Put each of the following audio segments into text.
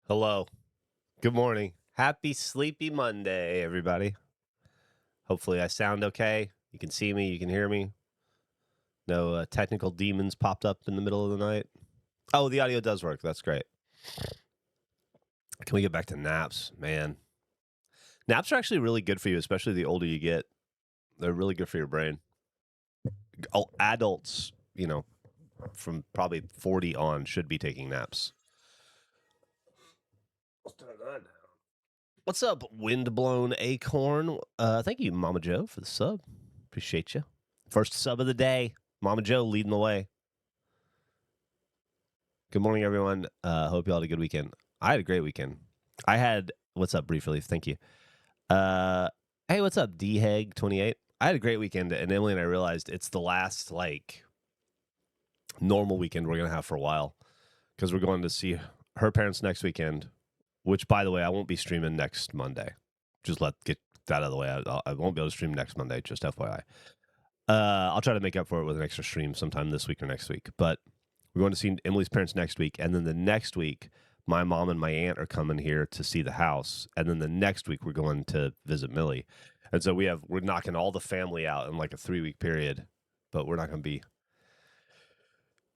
Hello. Good morning. Happy Sleepy Monday, everybody. Hopefully, I sound okay. You can see me. You can hear me. No technical demons popped up in the middle of the night. Oh, the audio does work. That's great. Can we get back to naps? Man, naps are actually really good for you, especially the older you get. They're really good for your brain. Adults, from probably 40 on, should be taking naps. What's up, windblown acorn? Thank you, Mama Joe, for the sub. Appreciate you. First sub of the day. Mama Joe leading the way. Good morning, everyone. Hope you all had a good weekend. I had a great weekend. What's up, Brief Relief? Thank you. Hey, what's up, dheg28? I had a great weekend, and Emily and I realized it's the last, normal weekend we're going to have for a while, because we're going to see her parents next weekend, which, by the way, I won't be streaming next Monday. Just get that out of the way. I won't be able to stream next Monday, just FYI. I'll try to make up for it with an extra stream sometime this week or next week. But we're going to see Emily's parents next week. And then the next week, my mom and my aunt are coming here to see the house. And then the next week, we're going to visit Millie. And so we're knocking all the family out in like a 3-week period. But we're not going to be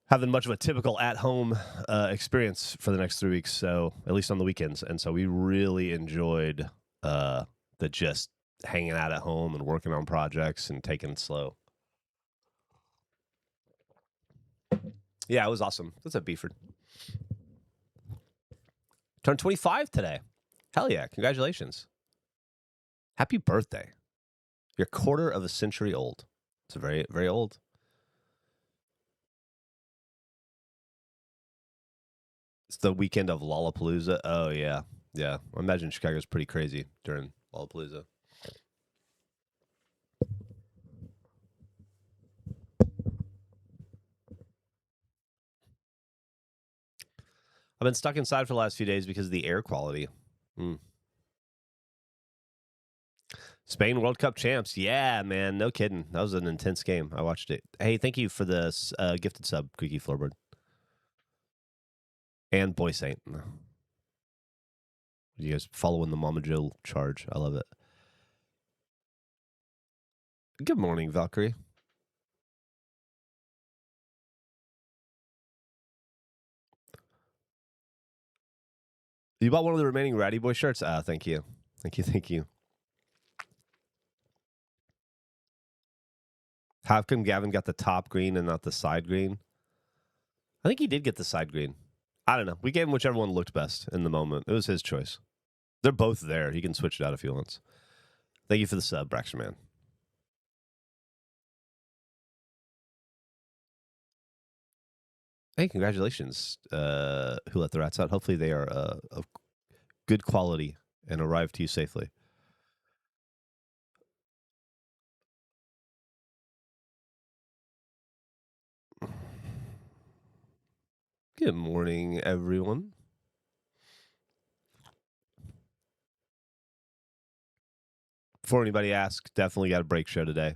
having much of a typical at-home experience for the next 3 weeks. So at least on the weekends. And so we really enjoyed the just hanging out at home and working on projects and taking it slow. Yeah, it was awesome. What's up, Beeford? Turned 25 today. Hell yeah. Congratulations. Happy birthday. You're a quarter of a century old. It's very, very old. It's the weekend of Lollapalooza. Oh, yeah. Yeah. I imagine Chicago's pretty crazy during Lollapalooza. I've been stuck inside for the last few days because of the air quality. Spain World Cup champs. Yeah, man. No kidding. That was an intense game. I watched it. Hey, thank you for the gifted sub, Creaky Floorbird. And Boy Saint. You guys following the Mama Joe charge. I love it. Good morning, Valkyrie. You bought one of the remaining Ratty Boy shirts? Thank you. Thank you. How come Gavin got the top green and not the side green? I think he did get the side green. I don't know. We gave him whichever one looked best in the moment. It was his choice. They're both there. He can switch it out if he wants. Thank you for the sub, Braxton Man. Hey, congratulations. Who let the rats out? Hopefully they are of good quality and arrive to you safely. Good morning, everyone. Before anybody asks, definitely got a break show today.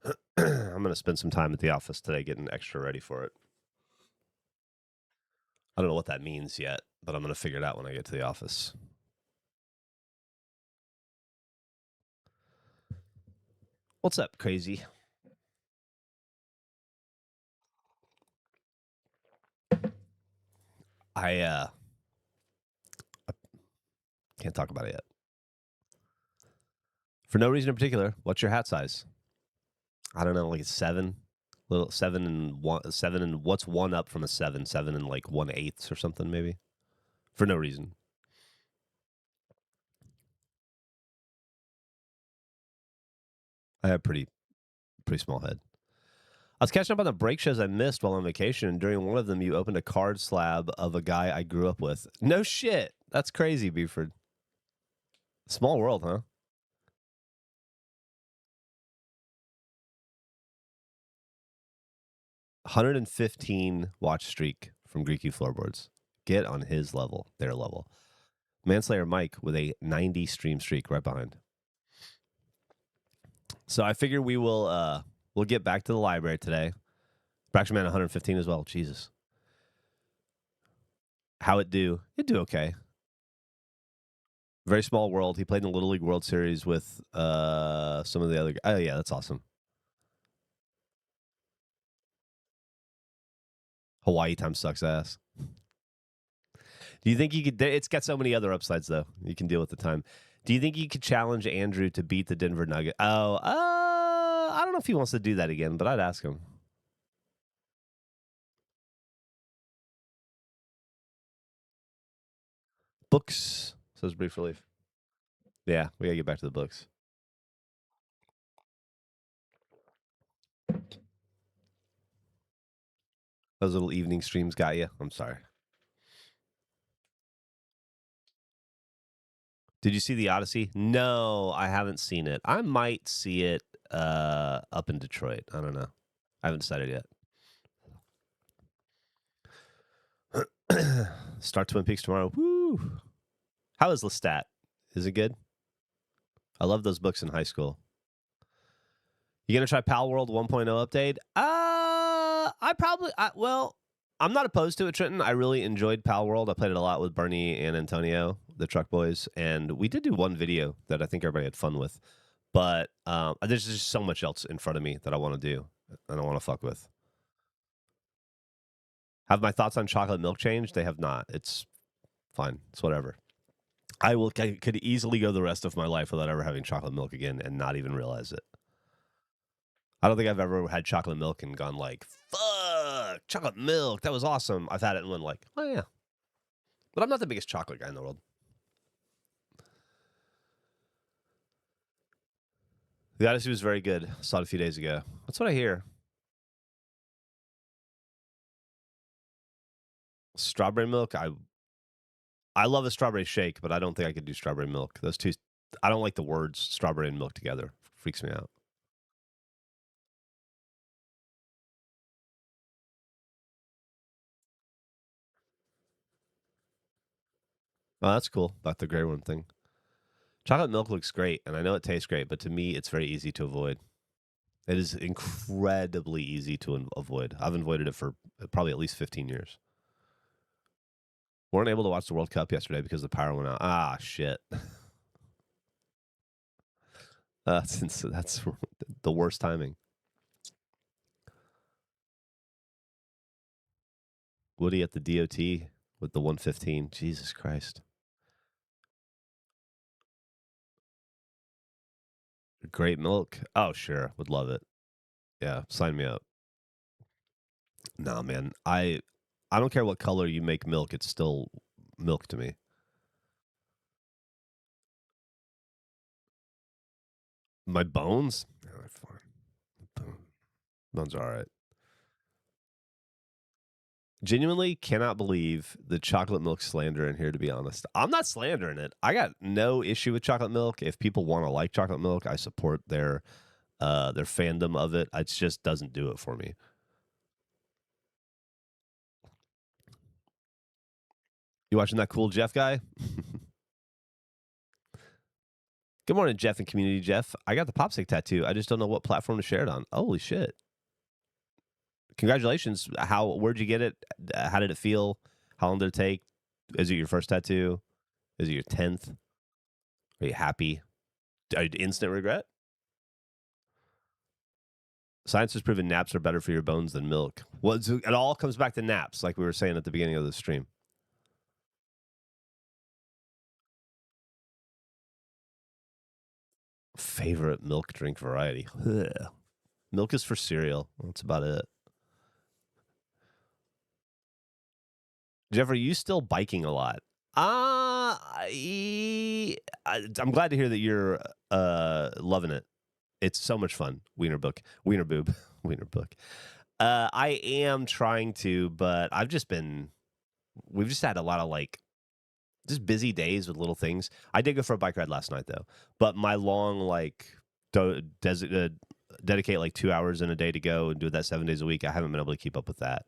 I'm going to spend some time at the office today getting extra ready for it. I don't know what that means yet, but I'm going to figure it out when I get to the office. What's up, crazy? I can't talk about it yet. For no reason in particular, what's your hat size? I don't know, like a 7. Little 7 and what's one up from a 7? 7 and like 1/8 or something, maybe. For no reason. I have pretty small head. I was catching up on the break shows I missed while on vacation, and during one of them, you opened a card slab of a guy I grew up with. No shit. That's crazy, Buford. Small world, huh? 115 watch streak from Greeky Floorboards. Get on his level, their level. Manslayer Mike with a 90 stream streak right behind. So I figure we'll get back to the library today. Braxton Man 115 as well. Jesus. How it do? It do okay. Very Small World. He played in the Little League World Series with some of the other. Oh yeah, that's awesome. Hawaii time sucks ass. Do you think you could? It's got so many other upsides though. You can deal with the time. Do you think you could challenge Andrew to beat the Denver Nugget? Oh, I don't know if he wants to do that again, but I'd ask him. Books, says Brief Relief. Yeah, we gotta get back to the books. Those little evening streams got you. I'm sorry. Did you see the Odyssey? No, I haven't seen it. I might see it up in Detroit. I don't know. I haven't decided yet. Start Twin Peaks tomorrow. Woo! How is Lestat? Is it good? I love those books in high school. You gonna try Pal World 1.0 update? Well, I'm not opposed to it, Trenton. I really enjoyed Pal World. I played it a lot with Bernie and Antonio, the Truck Boys, and we did do one video that I think everybody had fun with. But there's just so much else in front of me that I want to do and I want to fuck with. Have my thoughts on chocolate milk changed? They have not. It's fine. It's whatever. I could easily go the rest of my life without ever having chocolate milk again and not even realize it. I don't think I've ever had chocolate milk and gone like, fuck, chocolate milk. That was awesome. I've had it and went like, oh yeah. But I'm not the biggest chocolate guy in the world. The Odyssey was very good. Saw it a few days ago. That's what I hear. Strawberry milk. I love a strawberry shake, but I don't think I could do strawberry milk. Those two, I don't like the words strawberry and milk together. Freaks me out. Oh, that's cool about the gray worm thing. Chocolate milk looks great, and I know it tastes great, but to me, it's very easy to avoid. It is incredibly easy to avoid. I've avoided it for probably at least 15 years. Weren't able to watch the World Cup yesterday because the power went out. Ah, shit. That's the worst timing. Woody at the DOT with the 115. Jesus Christ. Great milk. Oh, sure. Would love it. Yeah, sign me up. No, man. I don't care what color you make milk. It's still milk to me. My bones? Yeah, they're fine. Bones are all right. Genuinely cannot believe the chocolate milk slander in here, to be honest. I'm not slandering it. I got no issue with chocolate milk. If people want to like chocolate milk, I support their fandom of it. It just doesn't do it for me. You watching that cool Geoff guy? Good morning, Geoff and Community Geoff. I got the Popsicle tattoo. I just don't know what platform to share it on. Holy shit. Congratulations. Where'd you get it? How did it feel? How long did it take? Is it your first tattoo? Is it your 10th? Are you happy? Instant regret? Science has proven naps are better for your bones than milk. Well, it all comes back to naps, like we were saying at the beginning of the stream. Favorite milk drink variety? Ugh. Milk is for cereal. That's about it. Jeff, are you still biking a lot? I'm glad to hear that you're loving it. It's so much fun. Wiener boob. Wiener book. I am trying to, but we've just had a lot of like just busy days with little things. I did go for a bike ride last night though, but my long like dedicate like 2 hours in a day to go and do that 7 days a week. I haven't been able to keep up with that.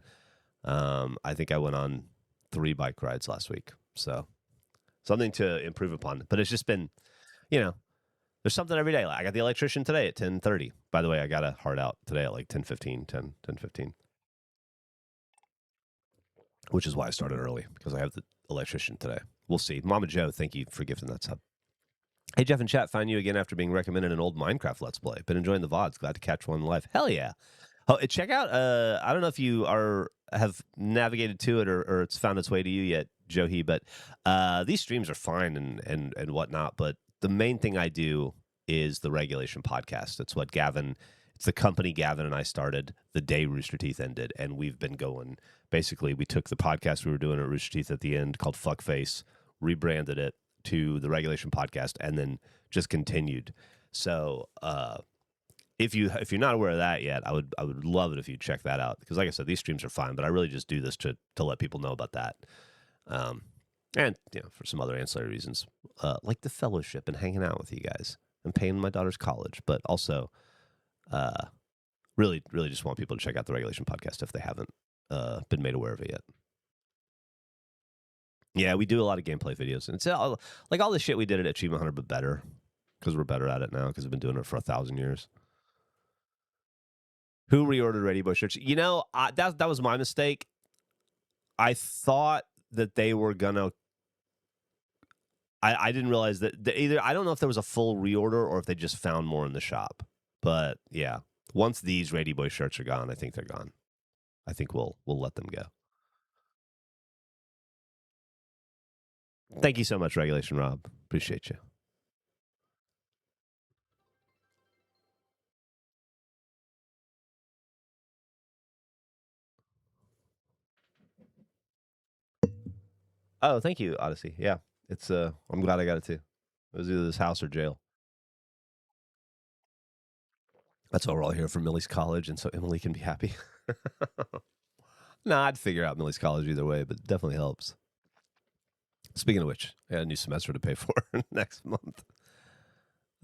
I think I went on 3 bike rides last week, so something to improve upon. But it's just been, there's something every day. Like I got the electrician today at 10:30. By the way, I got a hard out today at like 10:15, which is why I started early because I have the electrician today. We'll see. Mama Joe, thank you for gifting that sub. Hey, Geoff in chat, find you again after being recommended an old Minecraft Let's Play. Been enjoying the VODs. Glad to catch one live. Hell yeah. Oh, check out, I don't know if you have navigated to it or it's found its way to you yet, Johi, but these streams are fine and whatnot. But the main thing I do is the Regulation podcast. It's what it's the company Gavin and I started the day Rooster Teeth ended. And we've been going, basically, we took the podcast we were doing at Rooster Teeth at the end called Fuckface, rebranded it to the Regulation podcast, and then just continued. So if you're not aware of that yet, I would love it if you'd check that out, because like I said, these streams are fine, but I really just do this to let people know about that, and for some other ancillary reasons, like the fellowship and hanging out with you guys and paying my daughter's college, but also really just want people to check out the Regulation podcast if they haven't been made aware of it yet. Yeah, we do a lot of gameplay videos, and it's like all the shit we did at Achievement Hunter, but better, because we're better at it now, because we've been doing it for 1,000 years. Who reordered Radio Boy shirts? That was my mistake. I thought that they were gonna. I didn't realize that either. I don't know if there was a full reorder or if they just found more in the shop. But yeah, once these Radio Boy shirts are gone, I think they're gone. I think we'll let them go. Thank you so much, Regulation Rob. Appreciate you. Oh, thank you, Odyssey. Yeah, it's I'm glad I got it too. It was either this house or jail. That's why we're all here for Millie's college, and so Emily can be happy. No, I'd figure out Millie's college either way, but it definitely helps. Speaking of which, I got a new semester to pay for next month.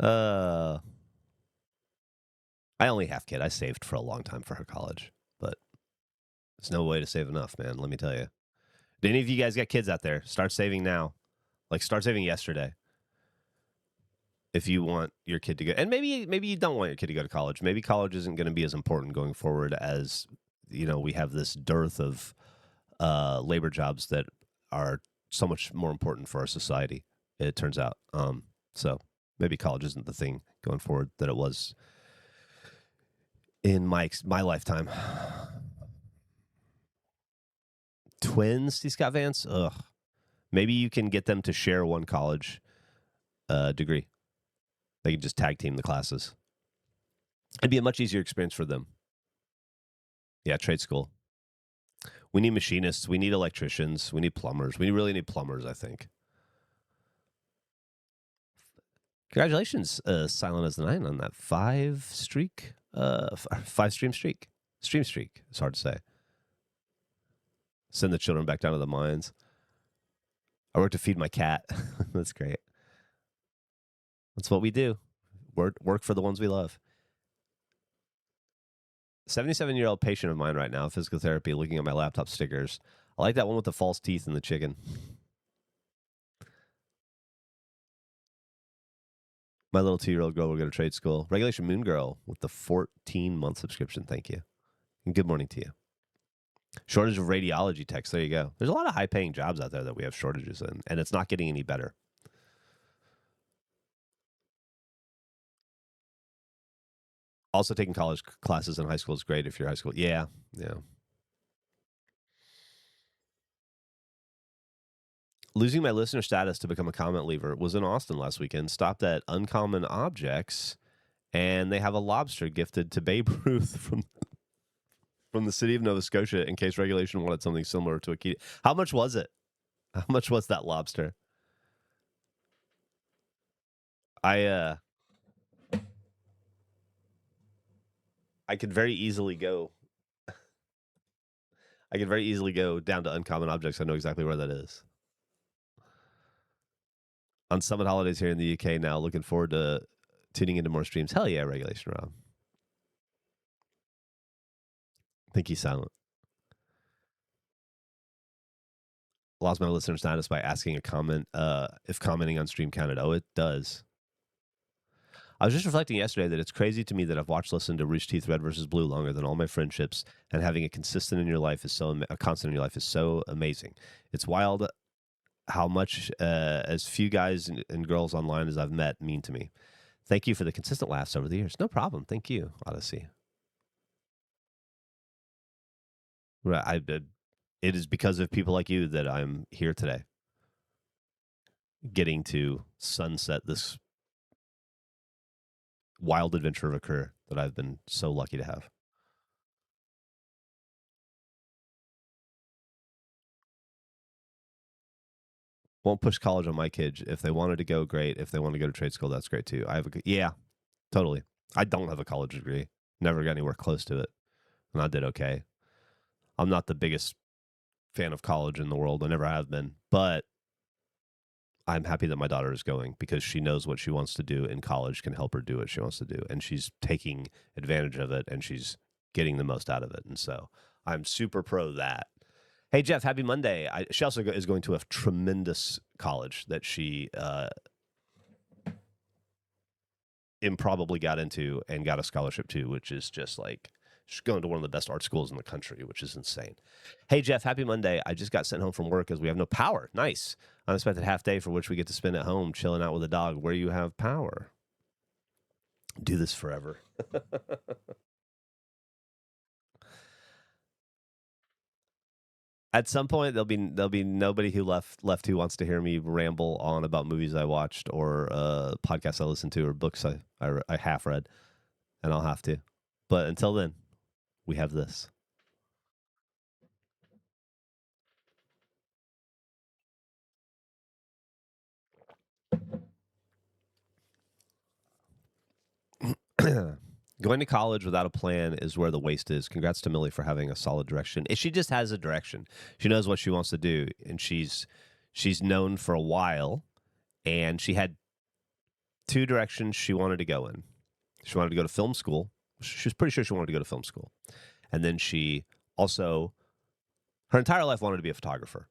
I only half kid. I saved for a long time for her college, but there's no way to save enough, man. Let me tell you. Do any of you guys got kids out there? Start saving now. Like, start saving yesterday. If you want your kid to go, and maybe you don't want your kid to go to college. Maybe college isn't going to be as important going forward, as we have this dearth of labor jobs that are so much more important for our society, it turns out. So maybe college isn't the thing going forward that it was in my lifetime. Twins, D. Scott Vance? Ugh. Maybe you can get them to share one college degree. They can just tag team the classes. It'd be a much easier experience for them. Yeah, trade school. We need machinists. We need electricians. We need plumbers. We really need plumbers, I think. Congratulations, Silent as the Nine, on that 5 streak. 5 stream streak. Stream streak. It's hard to say. Send the children back down to the mines. I work to feed my cat. That's great. That's what we do. Work for the ones we love. 77-year-old patient of mine right now, physical therapy, looking at my laptop stickers. I like that one with the false teeth and the chicken. My little 2-year-old girl will go to trade school. Regulation Moon Girl with the 14-month subscription. Thank you. And good morning to you. Shortage of radiology techs. There you go. There's a lot of high-paying jobs out there that we have shortages in, and it's not getting any better. Also, taking college classes in high school is great if you're high school. Yeah. Losing my listener status to become a comment leaver was in Austin last weekend. Stopped at Uncommon Objects, and they have a lobster gifted to Babe Ruth from the city of Nova Scotia in case Regulation wanted something similar to a key. How much was it? How much was that lobster? I could very easily go. I could very easily go down to Uncommon Objects. I know exactly where that is. On Summit Holidays here in the UK now. Looking forward to tuning into more streams. Hell yeah, Regulation Rob. Thank you, Silent. Lost my listener status by asking a comment if commenting on stream counted. Oh, it does. I was just reflecting yesterday that it's crazy to me that I've watched, listened to Rooster Teeth Red versus Blue longer than all my friendships, and having a constant in your life is so amazing. It's wild how much as few guys and girls online as I've met mean to me. Thank you for the consistent laughs over the years. No problem. Thank you, Odyssey. Right, it is because of people like you that I'm here today, getting to sunset this wild adventure of a career that I've been so lucky to have. Won't push college on my kids. If they wanted to go, great. If they want to go to trade school, that's great too. Yeah, totally. I don't have a college degree. Never got anywhere close to it, and I did okay. I'm not the biggest fan of college in the world. I never have been, but I'm happy that my daughter is going because she knows what she wants to do, and college can help her do what she wants to do, and she's taking advantage of it, and she's getting the most out of it. And so I'm super pro that. Hey, Geoff, happy Monday. She also is going to a tremendous college that she improbably got into and got a scholarship to, which is just like she's going to one of the best art schools in the country, which is insane. Hey, Geoff, happy Monday. I just got sent home from work as we have no power. Nice. Unexpected half day for which we get to spend at home chilling out with a dog where you have power. Do this forever. At some point, there'll be nobody who left who wants to hear me ramble on about movies I watched or podcasts I listened to or books I half read, and I'll have to. But until then, we have this. Going to college without a plan is where the waste is. Congrats to Millie for having a solid direction. She just has a direction. She knows what she wants to do, and she's known for a while. And she had two directions she wanted to go in. She wanted to go to film school. She was pretty sure she wanted to go to film school, and then she also her entire life wanted to be a photographer,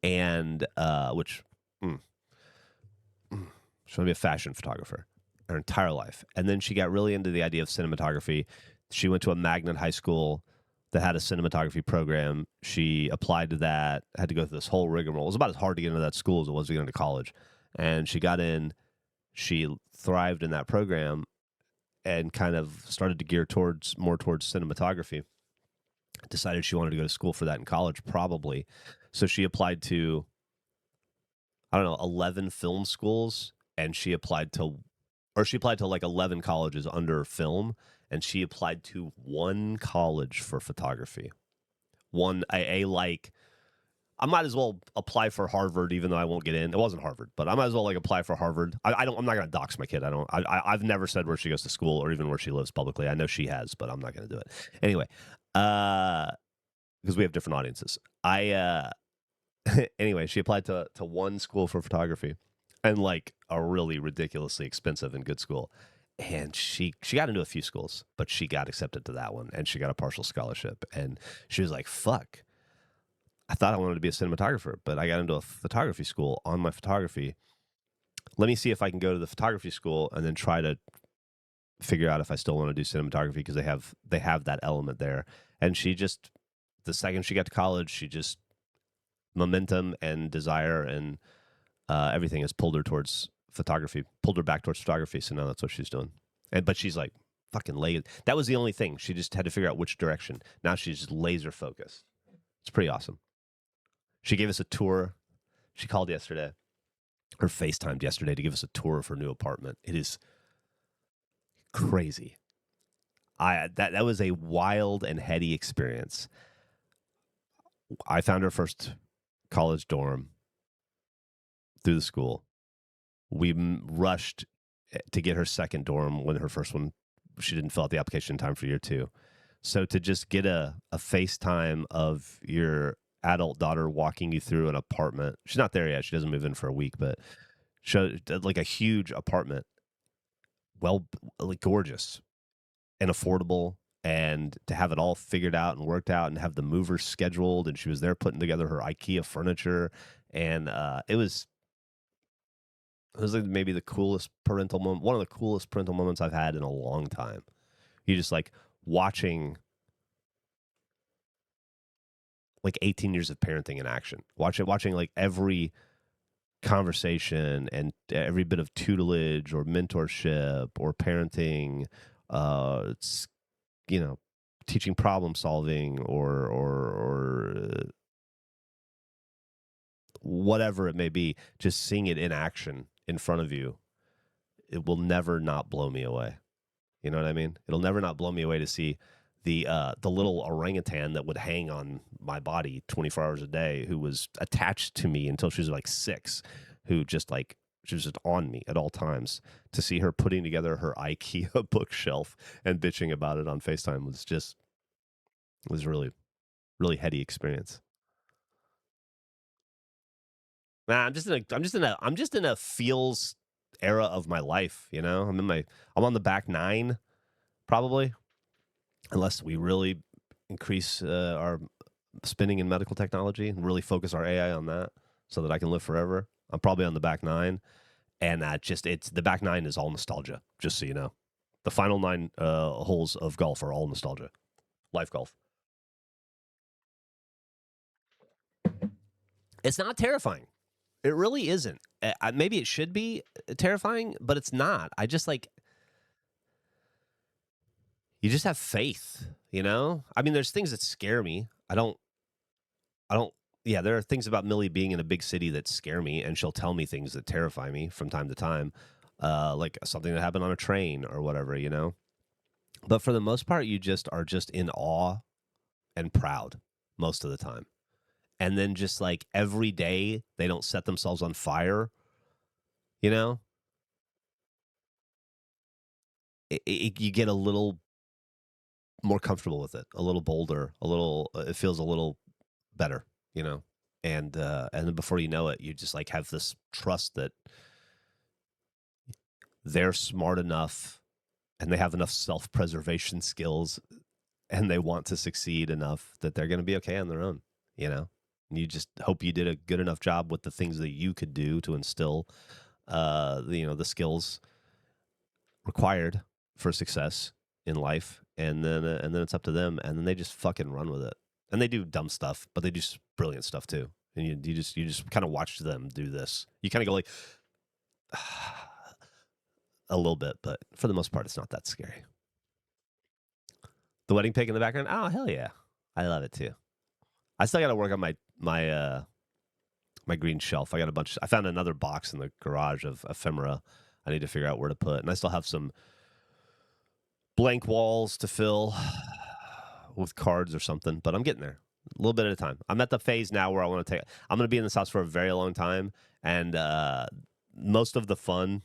and which she wanted to be a fashion photographer her entire life. And then she got really into the idea of cinematography. She went to a magnet high school that had a cinematography program. She applied to that, had to go through this whole rigmarole. It was about as hard to get into that school as it was to get into college. And she got in, she thrived in that program and kind of started to gear more towards cinematography. Decided she wanted to go to school for that in college, probably. So she applied to, I don't know, 11 film schools, and she applied to like 11 colleges under film, and she applied to one college for photography. Like, I might as well apply for Harvard, even though I won't get in. It wasn't Harvard, but I might as well like apply for Harvard. I'm not going to dox my kid. I've never said where she goes to school or even where she lives publicly. I know she has, but I'm not going to do it anyway. Because we have different audiences. Anyway, she applied to one school for photography, and like a really ridiculously expensive and good school. And she got into a few schools, but she got accepted to that one, and she got a partial scholarship. And she was like, "Fuck, I thought I wanted to be a cinematographer, but I got into a photography school on my photography. Let me see if I can go to the photography school and then try to figure out if I still want to do cinematography because they have that element there." And she just, the second she got to college, she just momentum and desire and everything has pulled her towards photography, pulled her back towards photography. So now that's what she's doing. But she's like fucking lazy. That was the only thing. She just had to figure out which direction. Now she's laser focused. It's pretty awesome. She gave us a tour. She called yesterday, or FaceTimed yesterday to give us a tour of her new apartment. It is crazy. That was a wild and heady experience. I found her first college dorm through the school. We rushed to get her second dorm when her first one, she didn't fill out the application in time for year two. So to just get a FaceTime of your adult daughter walking you through an apartment. She's not there yet. She doesn't move in for a week, but like a huge apartment, well, like gorgeous and affordable, and to have it all figured out and worked out and have the movers scheduled. And she was there putting together her IKEA furniture. And it was like maybe the coolest parental moment, one of the coolest parental moments I've had in a long time. You just like watching like 18 years of parenting in action. Watching like every conversation and every bit of tutelage or mentorship or parenting, it's, you know, teaching problem solving or whatever it may be, just seeing it in action in front of you, it will never not blow me away. You know what I mean? It'll never not blow me away to see the little orangutan that would hang on my body 24 hours a day, who was attached to me until she was like 6, who just like she was just on me at all times. To see her putting together her IKEA bookshelf and bitching about it on FaceTime was really really heady experience. Nah, I'm just in a feels era of my life, you know? I'm on the back 9 probably, unless we really increase our spending in medical technology and really focus our AI on that so that I can live forever. I'm probably on the back 9, and it's the back 9 is all nostalgia, just so you know. The final 9 holes of golf are all nostalgia. Life golf. It's not terrifying. It really isn't. Maybe it should be terrifying, but it's not. I just like you just have faith, you know? I mean, there's things that scare me. I don't yeah, there are things about Millie being in a big city that scare me, and she'll tell me things that terrify me from time to time. Like something that happened on a train or whatever, you know? But for the most part, you just are just in awe and proud most of the time. And then just like every day they don't set themselves on fire, you know? You get a little more comfortable with it, a little bolder, a little it feels a little better, you know? And then before you know it, you just like have this trust that they're smart enough and they have enough self-preservation skills and they want to succeed enough that they're going to be okay on their own, you know? And you just hope you did a good enough job with the things that you could do to instill the skills required for success in life, and then it's up to them, and then they just fucking run with it. And they do dumb stuff, but they do brilliant stuff too. And you just kind of watch them do this. You kind of go like a little bit, but for the most part, it's not that scary. The wedding pig in the background. Oh hell yeah, I love it too. I still got to work on my green shelf. I got a bunch. I found another box in the garage of ephemera. I need to figure out where to put, and I still have some blank walls to fill with cards or something. But I'm getting there, a little bit at a time. I'm at the phase now where I want to take. I'm going to be in this house for a very long time, and most of the fun,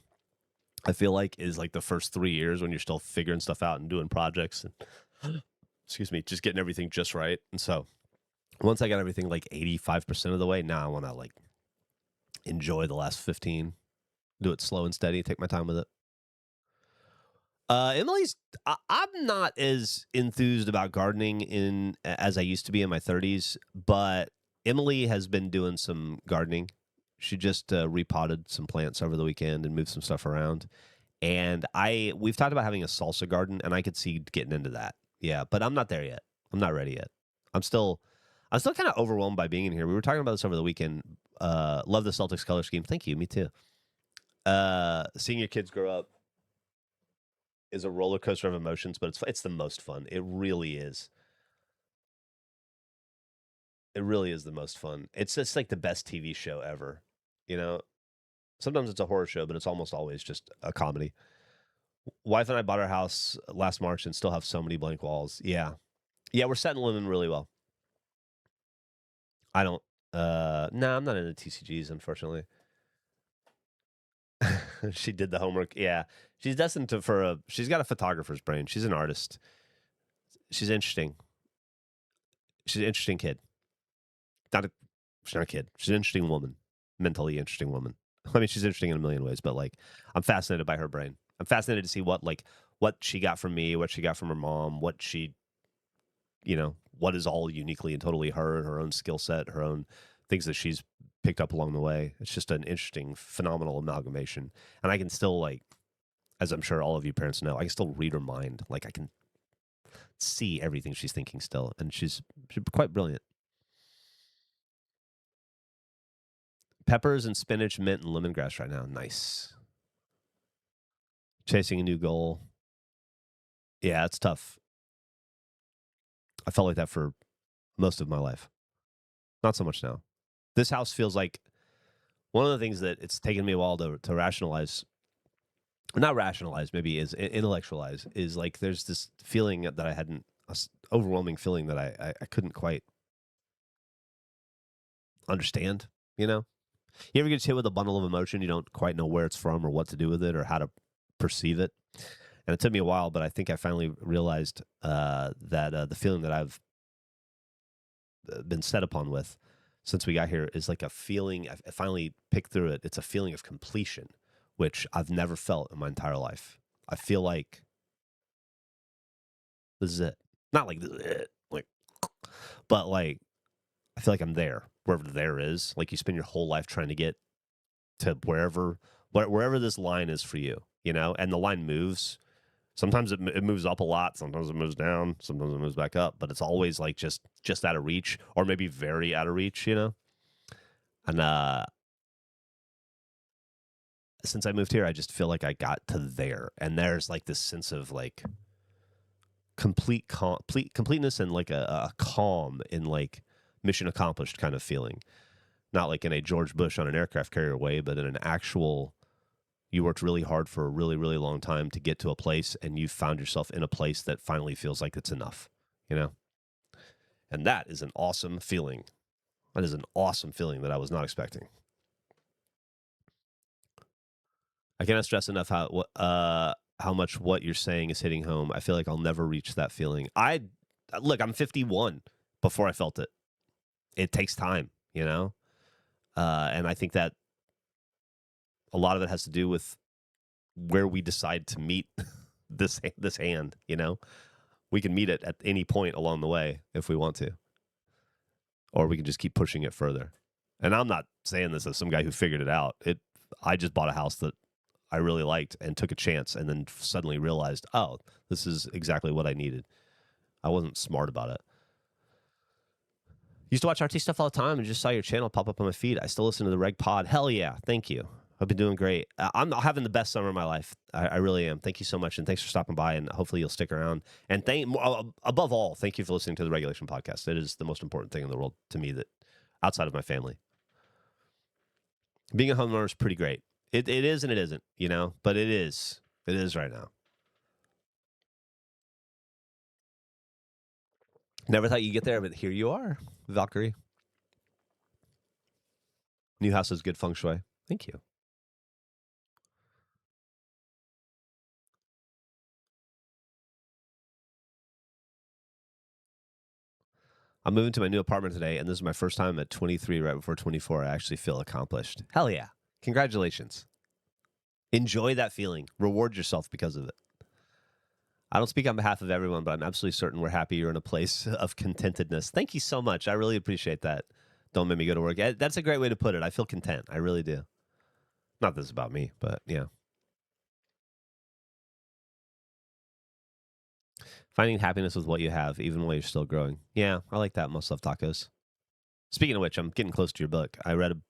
I feel like, is like the first 3 years when you're still figuring stuff out and doing projects and excuse me, just getting everything just right. And so once I got everything like 85% of the way, now I want to like enjoy the last 15, do it slow and steady, take my time with it. Emily's. I'm not as enthused about gardening as I used to be in my 30s, but Emily has been doing some gardening. She just repotted some plants over the weekend and moved some stuff around. And we've talked about having a salsa garden, and I could see getting into that. Yeah, but I'm not there yet. I'm not ready yet. I'm still kind of overwhelmed by being in here. We were talking about this over the weekend. Love the Celtics color scheme. Thank you. Me too. Seeing your kids grow up is a roller coaster of emotions, but it's the most fun. It really is. It really is the most fun. It's just like the best TV show ever. You know, sometimes it's a horror show, but it's almost always just a comedy. Wife and I bought our house last March and still have so many blank walls. Yeah. Yeah, we're settling in really well. I don't no, I'm not into TCGs, unfortunately. She did the homework. Yeah. She's destined she's got a photographer's brain. She's an artist. She's interesting. She's an interesting kid. Not a She's not a kid. She's an interesting woman. Mentally interesting woman. I mean, she's interesting in a million ways, but like I'm fascinated by her brain. I'm fascinated to see what she got from me, what she got from her mom, what is all uniquely and totally her and her own skill set, her own things that she's picked up along the way. It's just an interesting, phenomenal amalgamation. And I can still, like, as I'm sure all of you parents know, I can still read her mind. Like I can see everything she's thinking still, and she's quite brilliant. Peppers and spinach, mint, and lemongrass right now. Nice. Chasing a new goal. Yeah, it's tough. I felt like that for most of my life. Not so much now. This house feels like one of the things that it's taken me a while to rationalize, not rationalize, maybe is intellectualize, is like there's this feeling that I hadn't, overwhelming feeling that I couldn't quite understand, you know? You ever get hit with a bundle of emotion, you don't quite know where it's from or what to do with it or how to perceive it? And it took me a while, but I think I finally realized that the feeling that I've been set upon with since we got here is like a feeling. I finally picked through it. It's a feeling of completion, which I've never felt in my entire life. I feel like this is it. Not like this is it, like, but like I feel like I'm there, wherever there is. Like you spend your whole life trying to get to wherever this line is for you, you know. And the line moves. Sometimes it moves up a lot. Sometimes it moves down. Sometimes it moves back up. But it's always like just out of reach, or maybe very out of reach, you know. And since I moved here, I just feel like I got to there, and there's like this sense of like completeness and like a calm in like mission accomplished kind of feeling. Not like in a George Bush on an aircraft carrier way, but in an actual, you worked really hard for a really, really long time to get to a place, and you found yourself in a place that finally feels like it's enough, you know? And that is an awesome feeling. That is an awesome feeling that I was not expecting. I cannot stress enough how much what you're saying is hitting home. I feel like I'll never reach that feeling. Look, I'm 51 before I felt it. It takes time, you know? And I think that a lot of it has to do with where we decide to meet this hand, you know? We can meet it at any point along the way if we want to, or we can just keep pushing it further. And I'm not saying this as some guy who figured it out. I just bought a house that I really liked and took a chance, and then suddenly realized, oh, this is exactly what I needed. I wasn't smart about it. Used to watch RT stuff all the time and just saw your channel pop up on my feed. I still listen to the Reg Pod. Hell yeah. Thank you. I've been doing great. I'm having the best summer of my life. I really am. Thank you so much, and thanks for stopping by, and hopefully you'll stick around. And above all, thank you for listening to the Regulation Podcast. It is the most important thing in the world to me, that outside of my family. Being a homeowner is pretty great. It is and it isn't, you know, but it is. It is right now. Never thought you'd get there, but here you are, Valkyrie. New house is good feng shui. Thank you. I'm moving to my new apartment today, and this is my first time at 23, right before 24. I actually feel accomplished. Hell yeah. Congratulations. Enjoy that feeling. Reward yourself because of it. I don't speak on behalf of everyone, but I'm absolutely certain we're happy you're in a place of contentedness. Thank you so much. I really appreciate that. Don't make me go to work. That's a great way to put it. I feel content. I really do. Not this is about me, but yeah. Finding happiness with what you have, even while you're still growing. Yeah, I like that. Most love tacos. Speaking of which, I'm getting close to your book. I read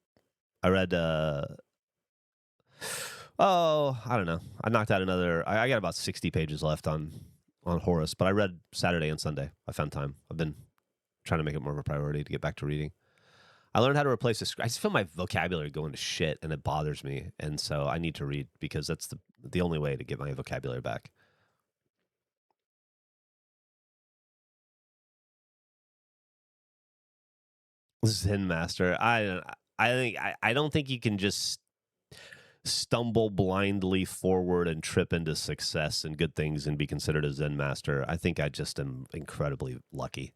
oh, I don't know. I knocked out another. I got about 60 pages left on Horace, but I read Saturday and Sunday. I found time. I've been trying to make it more of a priority to get back to reading. I learned how to replace this. I just feel my vocabulary going to shit, and it bothers me. And so I need to read, because that's the only way to get my vocabulary back. Zen master. I don't think you can just stumble blindly forward and trip into success and good things and be considered a Zen master. I think I just am incredibly lucky.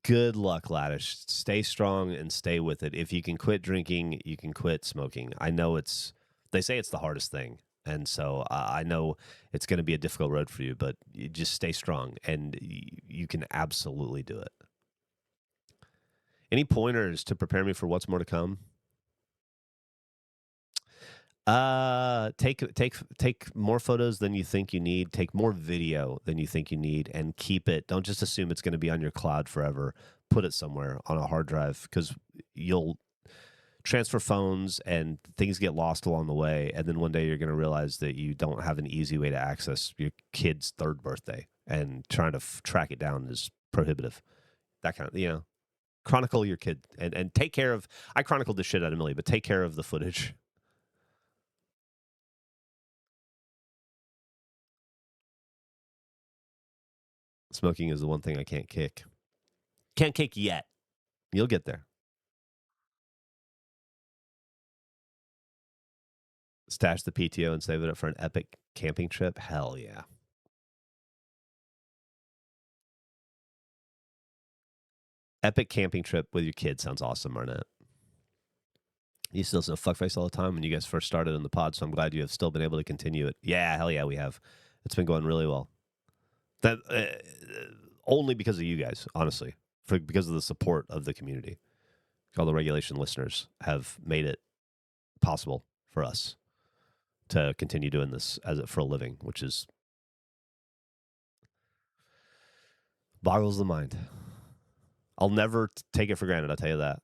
Good luck, Laddish. Stay strong and stay with it. If you can quit drinking, you can quit smoking. I know they say it's the hardest thing. And so I know it's going to be a difficult road for you, but you just stay strong, and you can absolutely do it. Any pointers to prepare me for what's more to come? Take more photos than you think you need. Take more video than you think you need, and keep it. Don't just assume it's going to be on your cloud forever. Put it somewhere on a hard drive, because you'll transfer phones and things get lost along the way, and then one day you're going to realize that you don't have an easy way to access your kid's third birthday, and trying to track it down is prohibitive. That kind of, chronicle your kid, and take care of. I chronicled the shit out of Millie, but take care of the footage. Smoking is the one thing I can't kick. Can't kick yet. You'll get there. Stash the PTO and save it up for an epic camping trip. Hell yeah. Epic camping trip with your kids sounds awesome, Arnett. You still say fuckface all the time when you guys first started in the pod, so I'm glad you have still been able to continue it. Yeah, hell yeah, we have. It's been going really well. That only because of you guys, honestly, because of the support of the community. All the regulation listeners have made it possible for us to continue doing this for a living, which is boggles the mind. I'll never take it for granted, I'll tell you that.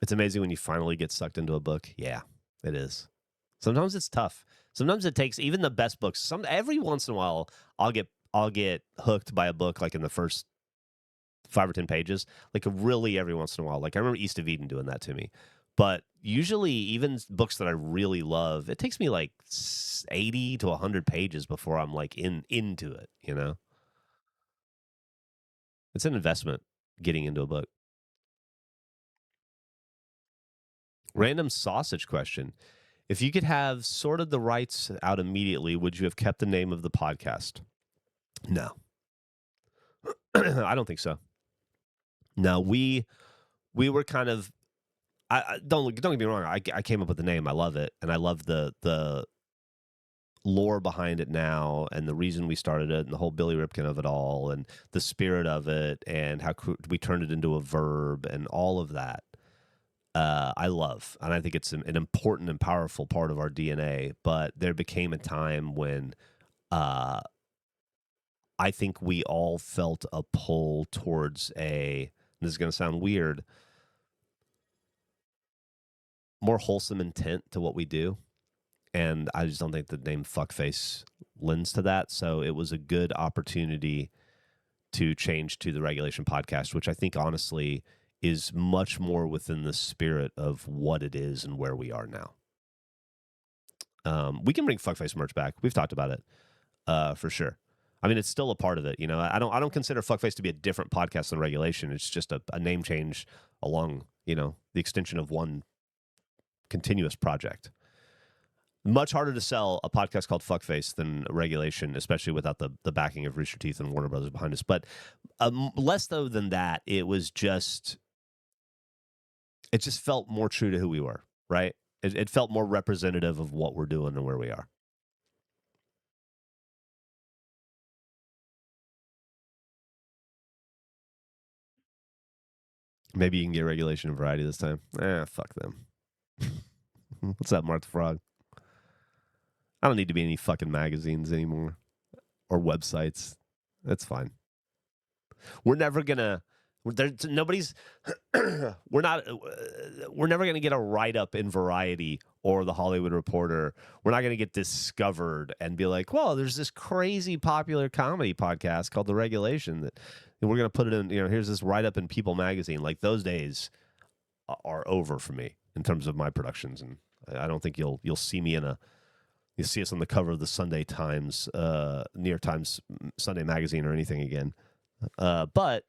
It's amazing when you finally get sucked into a book. Yeah, it is. Sometimes it's tough. Sometimes it takes even the best books. Every once in a while, I'll get hooked by a book like in the first 5 or 10 pages. Like really every once in a while. Like I remember East of Eden doing that to me. But usually, even books that I really love, it takes me like 80 to 100 pages before I'm like into it. It's an investment getting into a book. Random sausage question. If you could have sorted the rights out immediately, would you have kept the name of the podcast? No. I don't think so. No, we were kind of don't get me wrong. I came up with the name. I love it, and I love the lore behind it now, and the reason we started it, and the whole Billy Ripken of it all, and the spirit of it, and how we turned it into a verb, and all of that. I love, and I think it's an important and powerful part of our DNA. But there became a time when I think we all felt a pull towards this is going to sound weird, more wholesome intent to what we do. And I just don't think the name Fuckface lends to that. So it was a good opportunity to change to the Regulation Podcast, which I think honestly is much more within the spirit of what it is and where we are now. We can bring Fuckface merch back. We've talked about it for sure. I mean, it's still a part of it. I don't consider Fuckface to be a different podcast than Regulation. It's just a name change along, the extension of one continuous project. Much harder to sell a podcast called Fuckface than Regulation, especially without the backing of Rooster Teeth and Warner Brothers behind us. But less though than that, it just felt more true to who we were, right? It felt more representative of what we're doing and where we are. Maybe you can get Regulation and Variety this time. Fuck them. What's up, Mark the Frog? I don't need to be in any fucking magazines anymore or websites. That's fine. We're never gonna. Nobody's. We're never gonna get a write up in Variety or the Hollywood Reporter. We're not gonna get discovered and be like, "Well, there's this crazy popular comedy podcast called The Regulation that we're gonna put it in." Here's this write up in People magazine. Like those days are over for me in terms of my productions, and I don't think you'll see me you'll see us on the cover of the Sunday Times, New York Times Sunday Magazine or anything again. But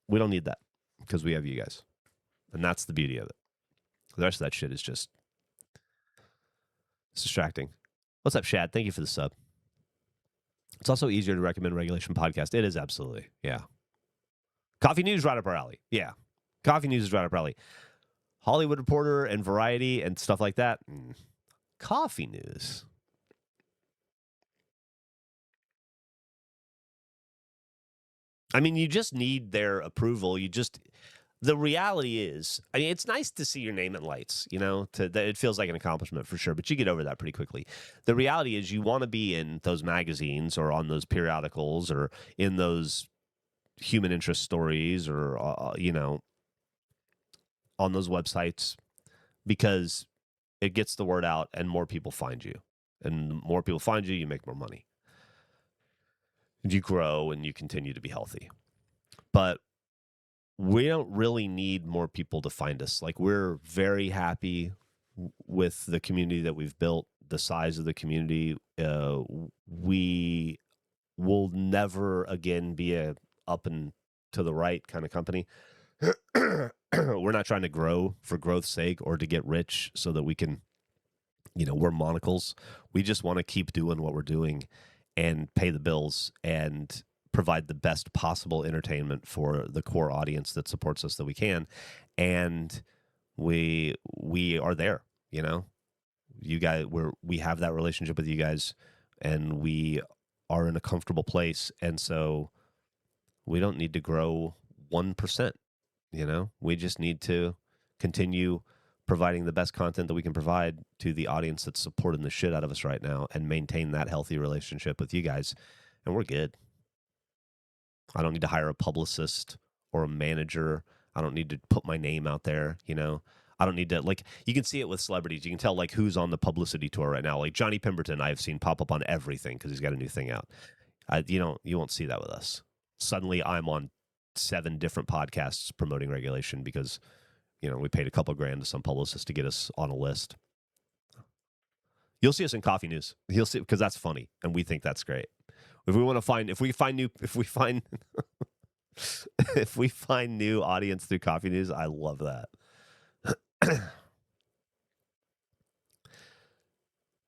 we don't need that because we have you guys. And that's the beauty of it. The rest of that shit is just it's distracting. What's up, Shad? Thank you for the sub. It's also easier to recommend Regulation Podcast. It is absolutely. Yeah. Coffee News right up our alley. Yeah. Coffee News is right up our alley. Hollywood Reporter and Variety and stuff like that. Coffee News. I mean, you just need their approval. the reality is, I mean, it's nice to see your name in lights, you know, it feels like an accomplishment for sure, but you get over that pretty quickly. The reality is you want to be in those magazines or on those periodicals or in those human interest stories or, you know, on those websites because it gets the word out and more people find you. And the more people find you, you make more money. You grow and you continue to be healthy. But we don't really need more people to find us. Like, we're very happy with the community that we've built, the size of the community. We will never again be a up and to the right kind of company. We're not trying to grow for growth's sake or to get rich so that we can, you know, we're monocles. We just want to keep doing what we're doing and pay the bills and provide the best possible entertainment for the core audience that supports us that we can. And we are there, you know. You guys, we have that relationship with you guys, and we are in a comfortable place, and so we don't need to grow 1%, you know. We just need to continue providing the best content that we can provide to the audience that's supporting the shit out of us right now and maintain that healthy relationship with you guys, and we're good. I don't need to hire a publicist or a manager. I don't need to put my name out there, you know. I don't need to, like, you can see it with celebrities. You can tell, like, who's on the publicity tour right now. Like, Johnny Pemberton, I've seen pop up on everything because he's got a new thing out. You won't see that with us. Suddenly, I'm on 7 different podcasts promoting regulation because, you know, we paid a couple grand to some publicist to get us on a list. You'll see us in Coffee News. You'll see, because that's funny, and we think that's great. If we find new audience through Coffee News, I love that.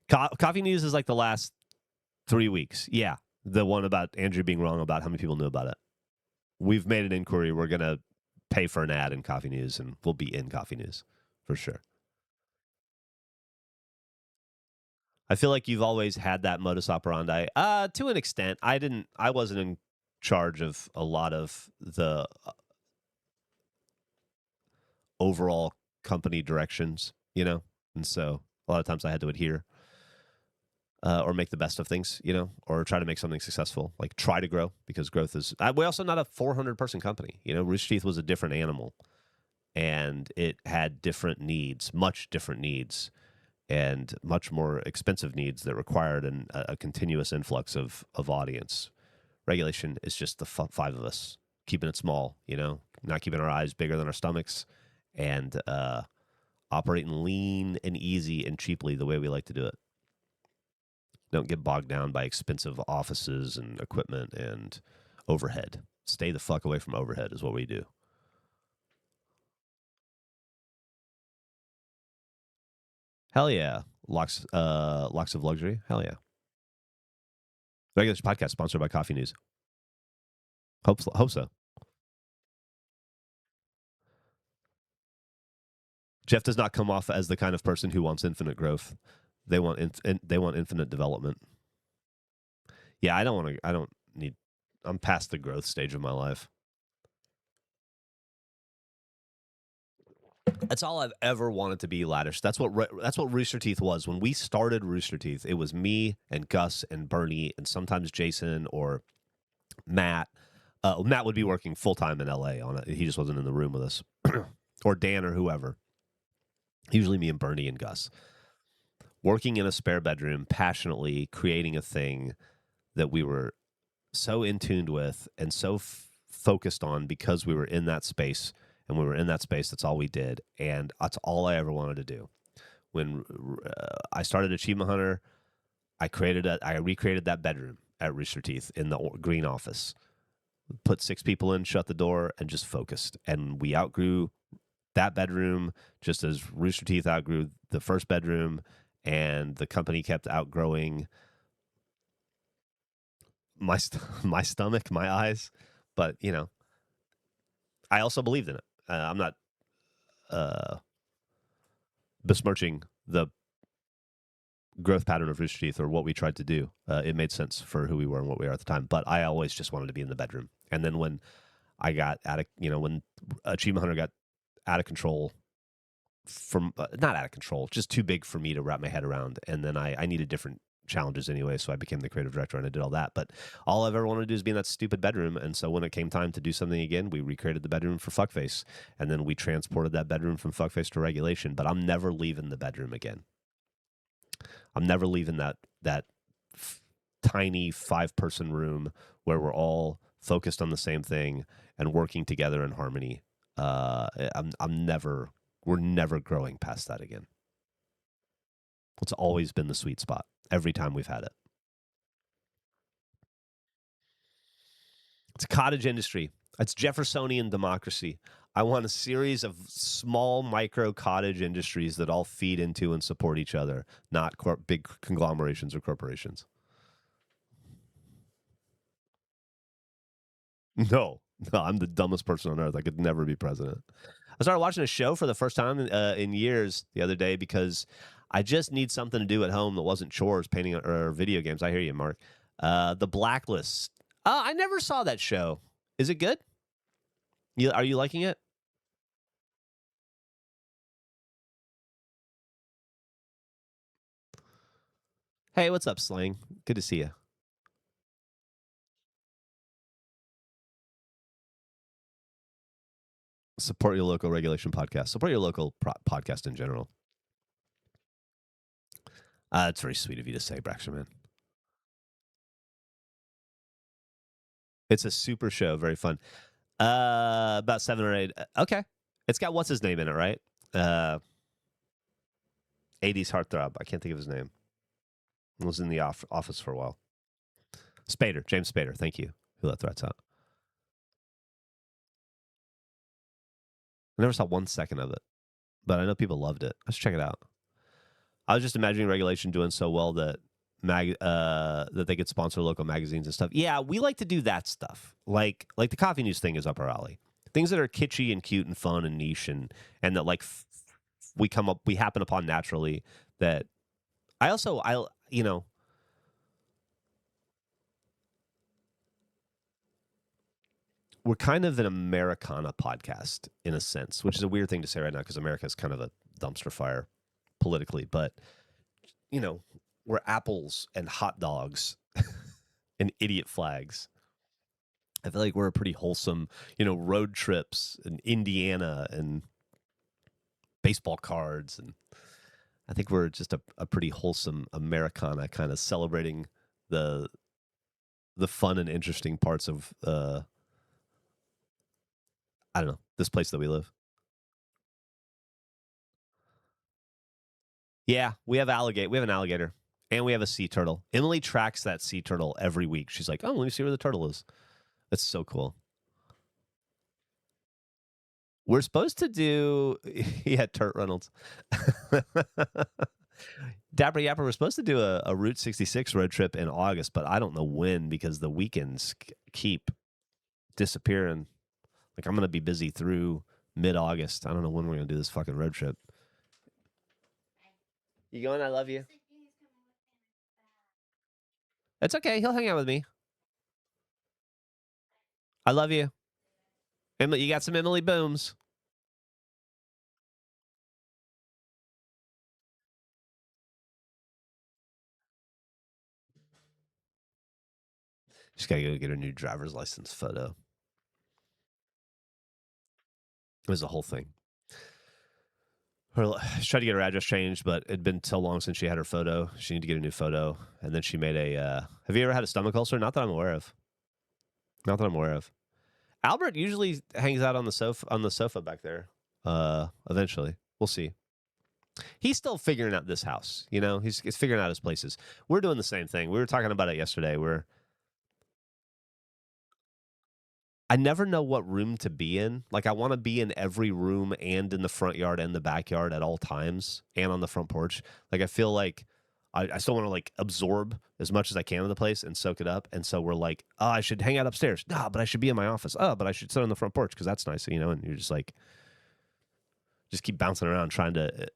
Coffee News is like the last 3 weeks. Yeah, the one about Andrew being wrong about how many people knew about it. We've made an inquiry. We're going to pay for an ad in Coffee News, and we'll be in Coffee News for sure. I feel like you've always had that modus operandi. To an extent. I wasn't in charge of a lot of the overall company directions, you know? And so a lot of times I had to adhere or make the best of things, you know, or try to make something successful, like try to grow, because growth is, we're also not a 400-person company. You know, Rooster Teeth was a different animal, and it had different needs, much different needs, and much more expensive needs that required a continuous influx of audience. Regulation is just the 5 of us keeping it small, you know, not keeping our eyes bigger than our stomachs, and operating lean and easy and cheaply the way we like to do it. Don't get bogged down by expensive offices and equipment and overhead. Stay the fuck away from overhead is what we do. Hell yeah. Locks of Luxury. Hell yeah. Regular podcast sponsored by Coffee News. Hope so. Geoff does not come off as the kind of person who wants infinite growth. They want infinite development. Yeah, I don't need. I'm past the growth stage of my life. That's all I've ever wanted to be, Laddish. That's what Rooster Teeth was. When we started Rooster Teeth, it was me and Gus and Bernie and sometimes Jason or Matt. Matt would be working full-time in LA on it. He just wasn't in the room with us. Or Dan or whoever. Usually me and Bernie and Gus. Working in a spare bedroom, passionately creating a thing that we were so in tune with and so focused on because we were in that space. And we were in that space. That's all we did. And that's all I ever wanted to do. When I started Achievement Hunter, I recreated that bedroom at Rooster Teeth in the green office. Put 6 people in, shut the door, and just focused. And we outgrew that bedroom just as Rooster Teeth outgrew the first bedroom, and the company kept outgrowing my stomach, my eyes. But, you know, I also believed in it. I'm not besmirching the growth pattern of Rooster Teeth or what we tried to do. It made sense for who we were and what we are at the time. But I always just wanted to be in the bedroom. And then when I got out of, when Achievement Hunter got out of control from, not out of control, just too big for me to wrap my head around. And then I needed different challenges anyway, so I became the creative director and I did all that. But all I've ever wanted to do is be in that stupid bedroom. And so when it came time to do something again, we recreated the bedroom for Fuckface, and then we transported that bedroom from Fuckface to Regulation. But I'm never leaving the bedroom again. I'm never leaving that tiny 5-person room where we're all focused on the same thing and working together in harmony. We're never growing past that again. It's always been the sweet spot every time we've had it. It's a cottage industry. It's Jeffersonian democracy. I want a series of small micro cottage industries that all feed into and support each other, not big conglomerations or corporations. No, I'm the dumbest person on earth. I could never be president. I started watching a show for the first time in years the other day because I just need something to do at home that wasn't chores, painting, or video games. I hear you, Mark. The Blacklist. I never saw that show. Is it good? Are you liking it? Hey, what's up, Slang? Good to see you. Support your local regulation podcast. Support your local podcast in general. It's very sweet of you to say, Braxton, man. It's a super show, very fun. About 7 or 8. Okay, it's got what's his name in it, right? 80s heartthrob. I can't think of his name. He was in the office for a while. Spader, James Spader. Thank you. Who let threats out? I never saw 1 second of it, but I know people loved it. Let's check it out. I was just imagining Regulation doing so well that that they could sponsor local magazines and stuff. Yeah, we like to do that stuff. Like the coffee news thing is up our alley. Things that are kitschy and cute and fun and niche and that like we happen upon naturally. That I we're kind of an Americana podcast in a sense, which is a weird thing to say right now because America is kind of a dumpster fire politically, but we're apples and hot dogs and idiot flags. I feel like we're a pretty wholesome, road trips in Indiana and baseball cards. And I think we're just a pretty wholesome Americana, kind of celebrating the fun and interesting parts of, I don't know, this place that we live. Yeah, we have We have an alligator. And we have a sea turtle. Emily tracks that sea turtle every week. She's like, oh, let me see where the turtle is. That's so cool. We're supposed to do, yeah, Turt Reynolds. Dapper Yapper, we're supposed to do a Route 66 road trip in August, but I don't know when because the weekends keep disappearing. Like, I'm going to be busy through mid-August. I don't know when we're going to do this fucking road trip. You going? I love you. It's okay. He'll hang out with me. I love you. Emily, you got some Emily Booms. She's got to go get her new driver's license photo. It was the whole thing. She tried to get her address changed, but it'd been so long since she had her photo. She needed to get a new photo. And then she made a... have you ever had a stomach ulcer? Not that I'm aware of. Not that I'm aware of. Albert usually hangs out on the sofa back there. Eventually. We'll see. He's still figuring out this house. He's figuring out his places. We're doing the same thing. We were talking about it yesterday. I never know what room to be in. Like, I want to be in every room and in the front yard and the backyard at all times and on the front porch. Like, I feel like I still want to, like, absorb as much as I can of the place and soak it up. And so we're like, oh, I should hang out upstairs. No, but I should be in my office. Oh, but I should sit on the front porch because that's nice, and you're just like, just keep bouncing around trying to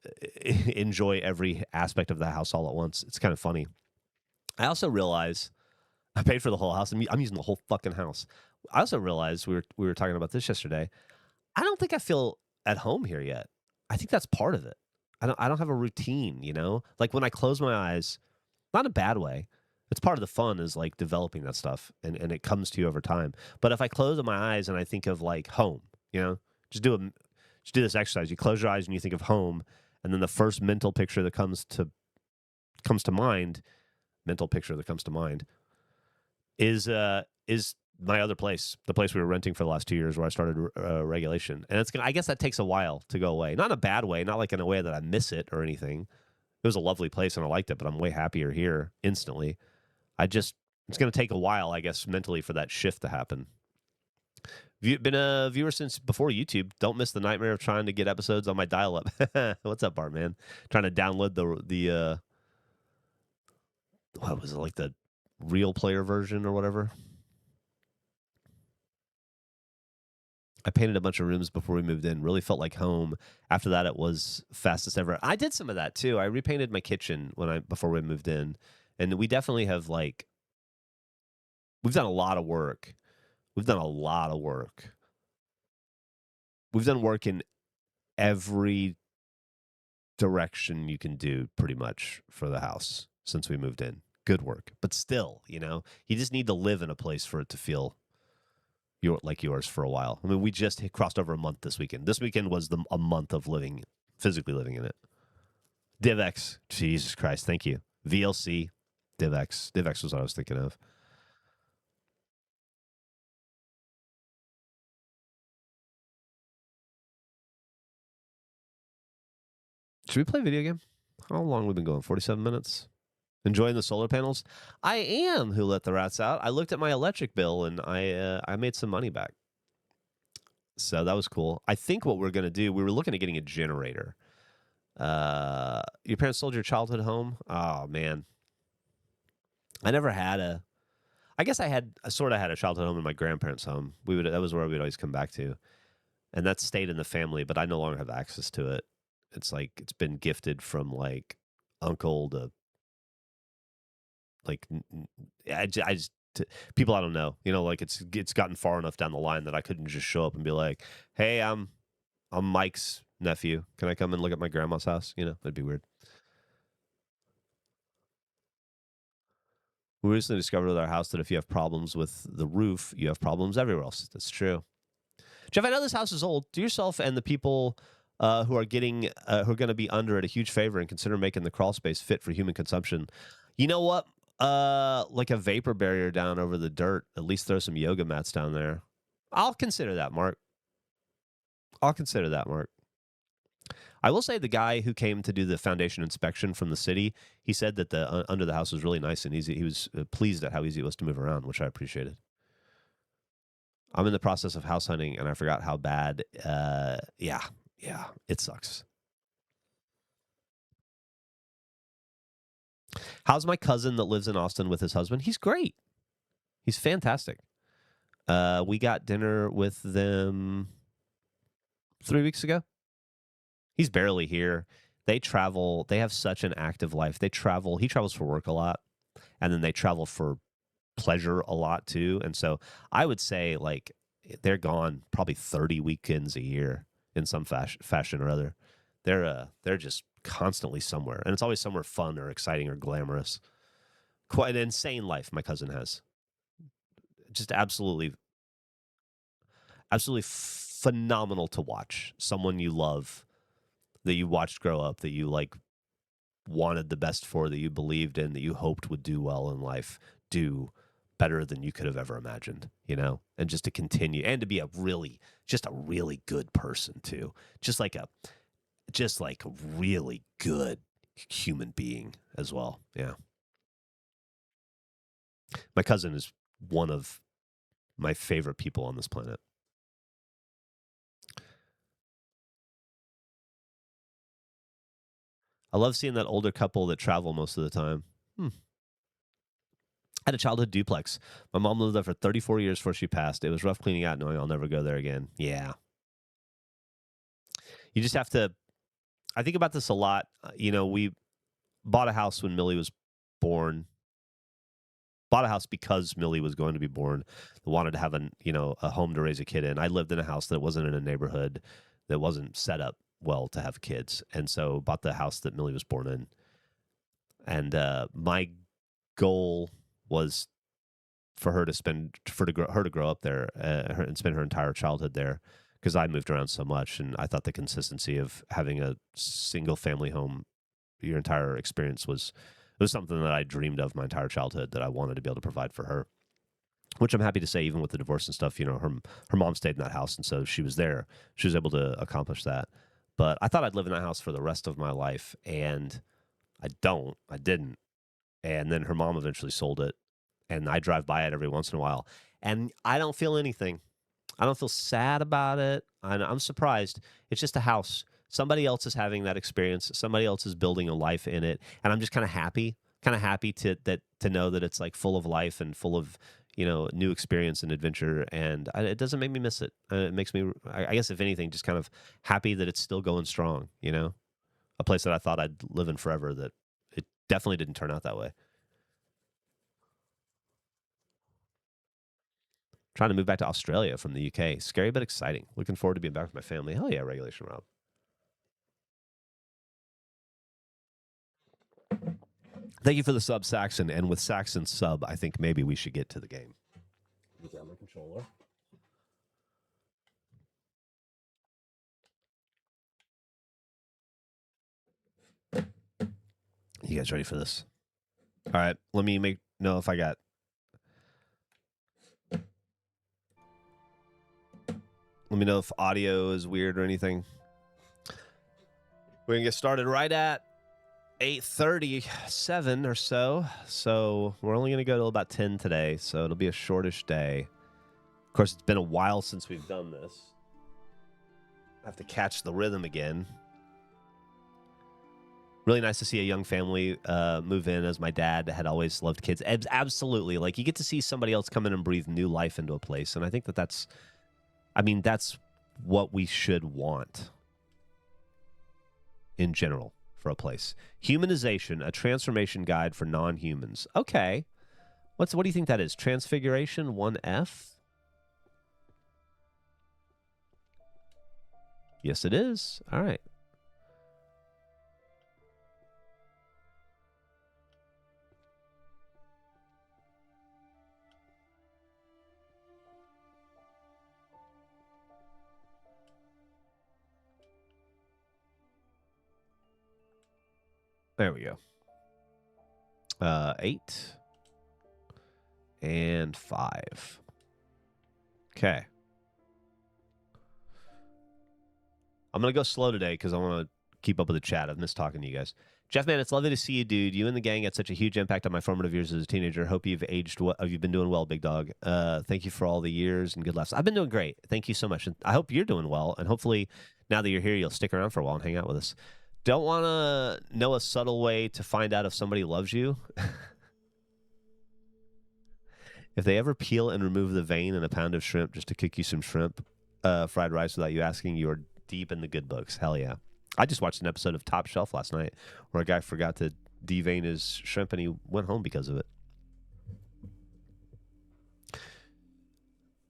enjoy every aspect of the house all at once. It's kind of funny. I also realize I paid for the whole house. I'm using the whole fucking house. I also realized we were talking about this yesterday. I don't think I feel at home here yet. I think that's part of it. I don't have a routine, you know? Like when I close my eyes, not in a bad way. It's part of the fun is like developing that stuff and it comes to you over time. But if I close my eyes and I think of like home, you know, just do a just do this exercise. You close your eyes and you think of home, and then the first mental picture that comes to mind is my other place, the place we were renting for the last 2 years where I started regulation. And it's gonna I guess that takes a while to go away. Not in a bad way, not like in a way that I miss it or anything. It was a lovely place and I liked it, but I'm way happier here instantly. It's going to take a while, I guess, mentally for that shift to happen. If you've been a viewer since before YouTube, don't miss the nightmare of trying to get episodes on my dial-up. What's up, Bart, man? Trying to download the what was it, like the real player version or whatever? I painted a bunch of rooms before we moved in. Really felt like home. After that, it was fastest ever. I did some of that too. I repainted my kitchen before we moved in, and we definitely have like we've done a lot of work. We've done a lot of work. We've done work in every direction you can do pretty much for the house since we moved in. Good work. But still, you just need to live in a place for it to feel like yours for a while. I mean, we just crossed over a month this weekend. This weekend was a month of physically living in it. DivX. Jesus Christ. Thank you. VLC. DivX. DivX was what I was thinking of. Should we play a video game? How long have we been going? 47 minutes? Enjoying the solar panels? I am. Who let the rats out? I looked at my electric bill and I made some money back. So that was cool. I think what we're going to do, we were looking at getting a generator. Your parents sold your childhood home? Oh, man. I never had I guess I sort of had a childhood home in my grandparents' home. That was where we'd always come back to. And that stayed in the family, but I no longer have access to it. It's like it's been gifted from like uncle to like people I don't know. Like it's gotten far enough down the line that I couldn't just show up and be like, "Hey, I'm Mike's nephew. Can I come and look at my grandma's house?" That'd be weird. We recently discovered with our house that if you have problems with the roof, you have problems everywhere else. That's true. Geoff, I know this house is old. Do yourself and the people who are going to be under it a huge favor and consider making the crawl space fit for human consumption. You know what? Like a vapor barrier down over the dirt. At least throw some yoga mats down there. I'll consider that, Mark. I will say the guy who came to do the foundation inspection from the city, he said that the under the house was really nice and easy. He was pleased at how easy it was to move around, which I appreciated. I'm in the process of house hunting, and I forgot how bad. Yeah, it sucks. How's my cousin that lives in Austin with his husband? He's great. He's fantastic. We got dinner with them 3 weeks ago. He's barely here. They travel. They have such an active life. They travel. He travels for work a lot, and then they travel for pleasure a lot too. And so I would say like they're gone probably 30 weekends a year in some fashion or other. They're just constantly somewhere, and it's always somewhere fun or exciting or glamorous. Quite an insane life my cousin has. Just absolutely phenomenal to watch. Someone you love, that you watched grow up, that you like wanted the best for, that you believed in, that you hoped would do well in life, do better than you could have ever imagined, and just to continue and to be a really good person too. Just like a really good human being as well. Yeah. My cousin is one of my favorite people on this planet. I love seeing that older couple that travel most of the time. I had a childhood duplex. My mom lived there for 34 years before she passed. It was rough cleaning out knowing I'll never go there again. Yeah. You just have to, I think about this a lot. We bought a house when Millie was born. bought a house because Millie was going to be born. Wanted to have a home to raise a kid in. I lived in a house that wasn't in a neighborhood that wasn't set up well to have kids, and so bought the house that Millie was born in. And my goal was for her to grow up there and spend her entire childhood there, because I moved around so much, and I thought the consistency of having a single family home your entire experience was something that I dreamed of my entire childhood, that I wanted to be able to provide for her. Which I'm happy to say, even with the divorce and stuff, her mom stayed in that house, and so she was there. She was able to accomplish that. But I thought I'd live in that house for the rest of my life, and I didn't. And then her mom eventually sold it, and I drive by it every once in a while, and I don't feel anything. I don't feel sad about it. I'm surprised. It's just a house. Somebody else is having that experience. Somebody else is building a life in it, and I'm just kind of happy to know that it's like full of life and full of new experience and adventure, and it doesn't make me miss it. It makes me, I guess, if anything, just kind of happy that it's still going strong. A place that I thought I'd live in forever, that it definitely didn't turn out that way. Trying to move back to Australia from the UK. Scary but exciting. Looking forward to being back with my family. Hell yeah, Regulation Rob. Thank you for the sub, Saxon. And with Saxon's sub, I think maybe we should get to the game. Get down my controller. You guys ready for this? All right, let me know if I got. Let me know if audio is weird or anything. We're going to get started right at 8:37 or so. So we're only going to go till about 10 today. So it'll be a shortish day. Of course, it's been a while since we've done this. I have to catch the rhythm again. Really nice to see a young family move in, as my dad had always loved kids. Absolutely. Like, you get to see somebody else come in and breathe new life into a place. And I think that's what we should want in general for a place. Humanization, a transformation guide for non-humans. Okay. What do you think that is? Transfiguration 1F? Yes, it is. All right. There we go. 8 and 5. Okay. I'm going to go slow today because I want to keep up with the chat. I've missed talking to you guys. Jeff, man, it's lovely to see you, dude. You and the gang had such a huge impact on my formative years as a teenager. Hope you've aged well. You've been doing well, big dog. Thank you for all the years and good laughs. I've been doing great. Thank you so much. And I hope you're doing well. And hopefully, now that you're here, you'll stick around for a while and hang out with us. Don't want to know a subtle way to find out if somebody loves you? If they ever peel and remove the vein in a pound of shrimp just to cook you some shrimp fried rice without you asking, you are deep in the good books. Hell yeah. I just watched an episode of Top Shelf last night where a guy forgot to devein his shrimp and he went home because of it.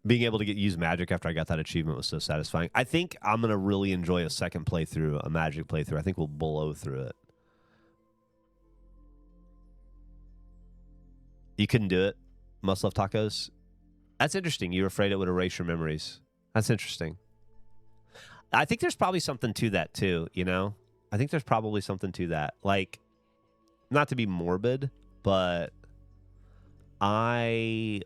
Being able to use magic after I got that achievement was so satisfying. I think I'm going to really enjoy a second playthrough, a magic playthrough. I think we'll blow through it. You couldn't do it? Must love tacos? That's interesting. You were afraid it would erase your memories. That's interesting. I think there's probably something to that too, I think there's probably something to that. Like, not to be morbid, but I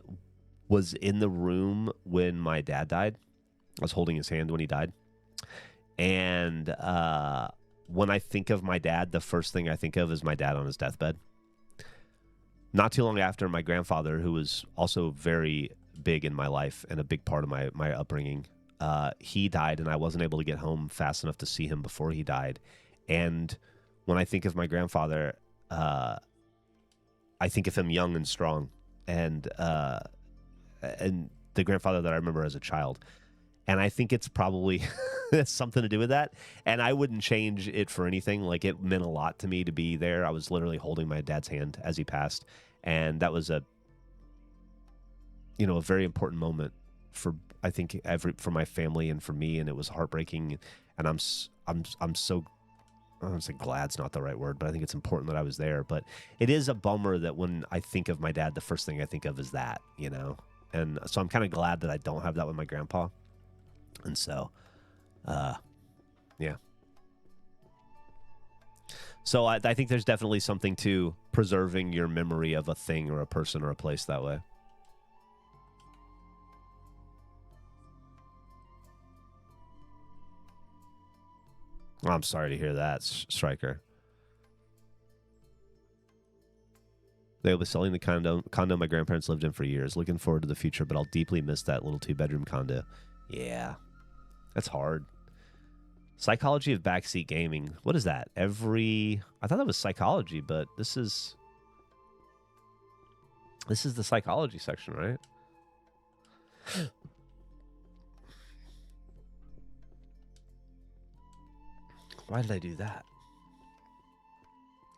was in the room when my dad died. I was holding his hand when he died. And when I think of my dad, the first thing I think of is my dad on his deathbed. Not too long after, my grandfather, who was also very big in my life and a big part of my upbringing, he died, and I wasn't able to get home fast enough to see him before he died. And when I think of my grandfather, I think of him young and strong, and the grandfather that I remember as a child. And I think it's probably something to do with that. And I wouldn't change it for anything. Like, it meant a lot to me to be there. I was literally holding my dad's hand as he passed. And that was a you know, a very important moment for, I think, for my family and for me, and it was heartbreaking. And I'm so, I don't say glad's not the right word, but I think it's important that I was there. But it is a bummer that when I think of my dad, the first thing I think of is that, you know. And so I'm kind of glad that I don't have that with my grandpa. And so, yeah. So I think there's definitely something to preserving your memory of a thing or a person or a place that way. Oh, I'm sorry to hear that, Striker. They'll be selling the condo my grandparents lived in for years. Looking forward to the future, but I'll deeply miss that little 2-bedroom condo. Yeah, that's hard. Psychology of backseat gaming. What is that? I thought that was psychology, but this is the psychology section, right? Why did I do that?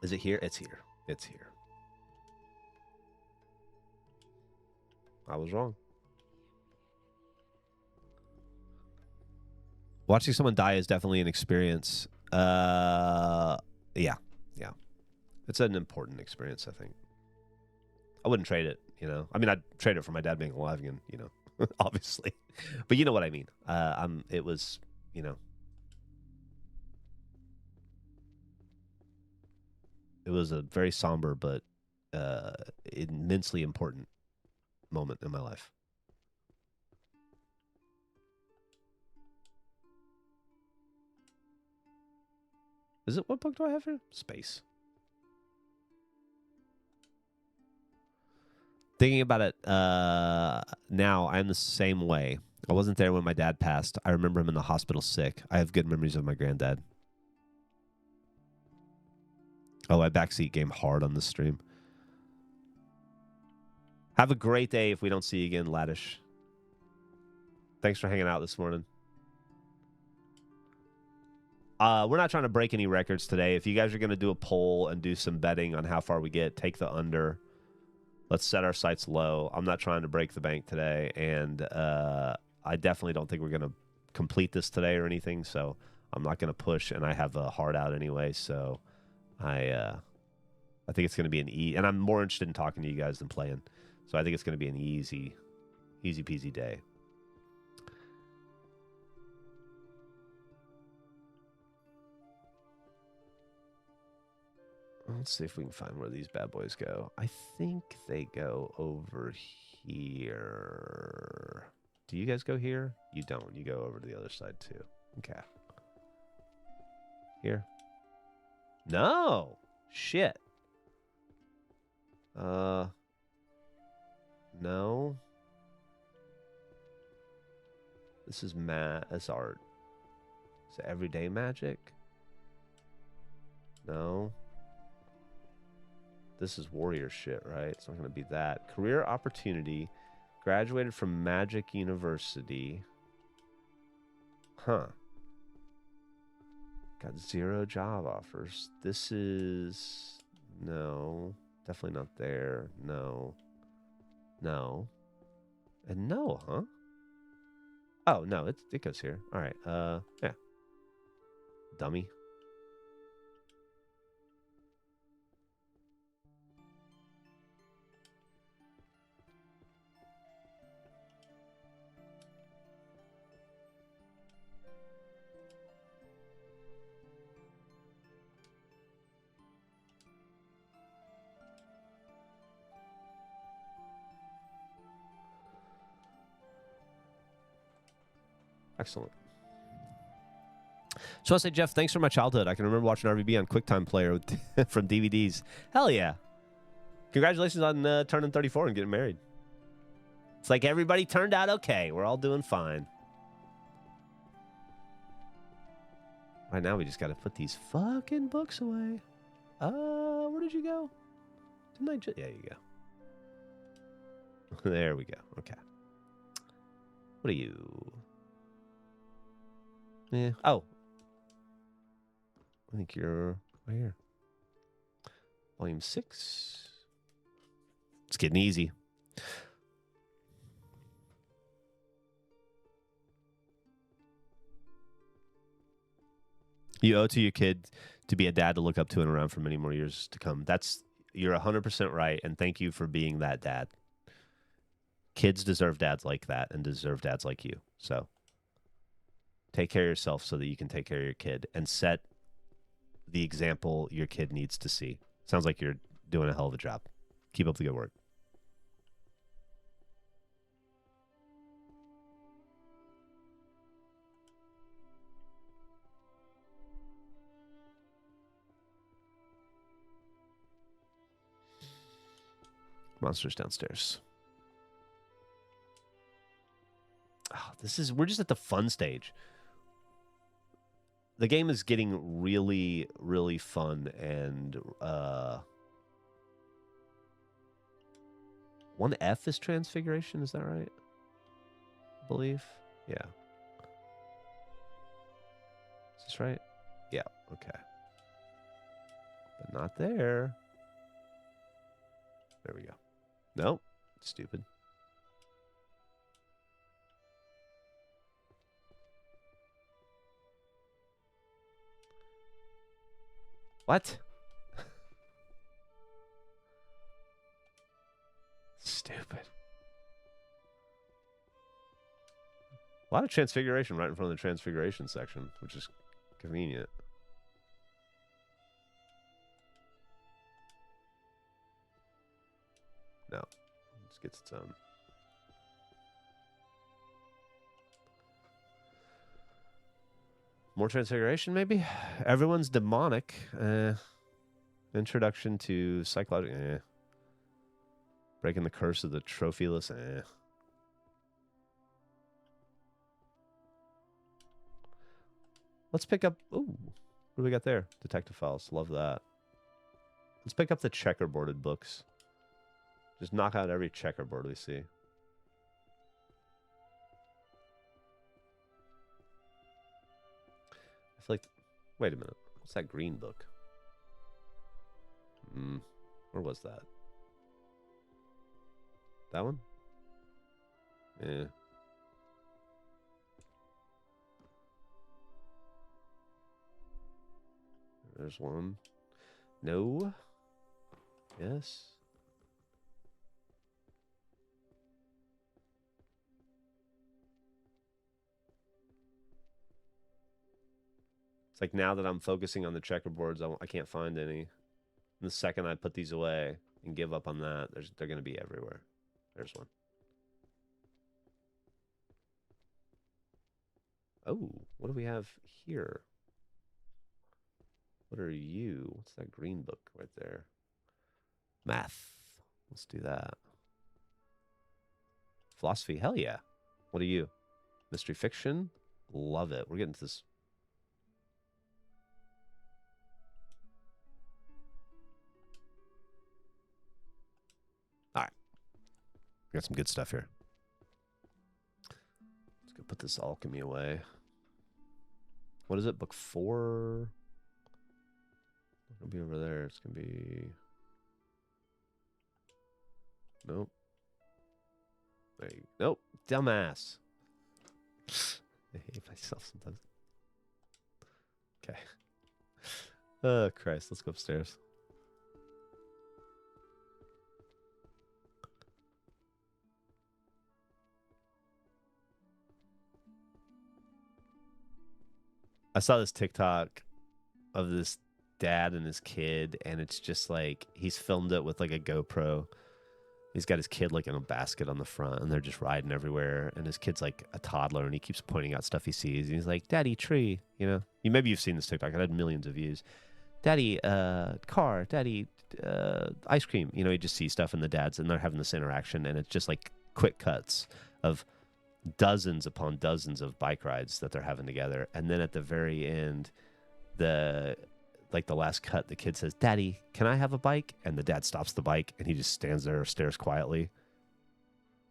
Is it here? It's here. It's here. I was wrong. Watching someone die is definitely an experience. Yeah. It's an important experience, I think. I wouldn't trade it, you know. I mean, I'd trade it for my dad being alive again, you know, obviously. But you know what I mean. It was, you know. It was a very somber but immensely important moment in my life. Is it, what book do I have here? Space. Thinking about it now, I'm the same way. I wasn't there when my dad passed. I remember him in the hospital sick. I have good memories of my granddad. Oh, I backseat game hard on this stream. Have a great day if we don't see you again, Laddish. Thanks for hanging out this morning. We're not trying to break any records today. If you guys are going to do a poll and do some betting on how far we get, take the under. Let's set our sights low. I'm not trying to break the bank today, and I definitely don't think we're going to complete this today or anything, so I'm not going to push, and I have a hard out anyway, so I think it's going to be an and I'm more interested in talking to you guys than playing, so I think it's going to be an easy peasy day. Let's see if we can find where these bad boys go. I think they go over here. Do you guys go here? You don't. You go over to the other side too. Okay. Here. No. Shit. No. This is that's art. Is it everyday magic? No. This is warrior shit, right? It's not going to be that. Career opportunity. Graduated from Magic University. Huh. Got 0 job offers. This is... No. Definitely not there. No. No. And no, huh? Oh, no. It goes here. All right. Yeah. Dummy. Excellent. So I say, Geoff, thanks for my childhood. I can remember watching RVB on QuickTime Player from DVDs. Hell yeah. Congratulations on turning 34 and getting married. It's like everybody turned out okay. We're all doing fine. Right now, we just got to put these fucking books away. Where did you go? Didn't I just... Yeah, you go. There we go. Okay. What are you... Yeah. Oh. I think you're right here. Volume 6. It's getting easy. You owe it to your kid to be a dad to look up to and around for many more years to come. You're 100% right, and thank you for being that dad. Kids deserve dads like that and deserve dads like you. So take care of yourself so that you can take care of your kid and set the example your kid needs to see. Sounds like you're doing a hell of a job. Keep up the good work. Monsters downstairs. Oh, we're just at the fun stage. The game is getting really, really fun, and 1F is transfiguration, is that right? I believe. Yeah. Is this right? Yeah, okay. But not there. There we go. Nope. Stupid. What? Stupid. A lot of transfiguration right in front of the transfiguration section, which is convenient. No. It just gets its own. More transfiguration, maybe? Everyone's demonic. Introduction to psychological. Breaking the curse of the trophyless. Let's pick up... Ooh. What do we got there? Detective files. Love that. Let's pick up the checkerboarded books. Just knock out every checkerboard we see. I feel like... Wait a minute. What's that green book? Where was that? That one? Yeah. There's one. No. Yes. It's like now that I'm focusing on the checkerboards, I can't find any. And the second I put these away and give up on that, they're going to be everywhere. There's one. Oh, what do we have here? What are you? What's that green book right there? Math. Let's do that. Philosophy. Hell yeah. What are you? Mystery fiction. Love it. We're getting to this. All right. Got some good stuff here. Let's go put this alchemy away. What is it? Book 4? It'll be over there. It's going to be... Nope. There you go. Nope. Dumbass. I hate myself sometimes. Okay. Oh, Christ. Let's go upstairs. I saw this TikTok of this dad and his kid, and it's just like he's filmed it with like a GoPro. He's got his kid like in a basket on the front, and they're just riding everywhere. And his kid's like a toddler, and he keeps pointing out stuff he sees. And he's like, "Daddy, tree," you know. Maybe you've seen this TikTok. It had millions of views. Daddy, car. Daddy, ice cream. You know, he just sees stuff in the dads, and they're having this interaction, and it's just like quick cuts of dozens upon dozens of bike rides that they're having together. And then at the very end, the last cut, the kid says, "Daddy, can I have a bike?" And the dad stops the bike, and he just stands there, stares quietly,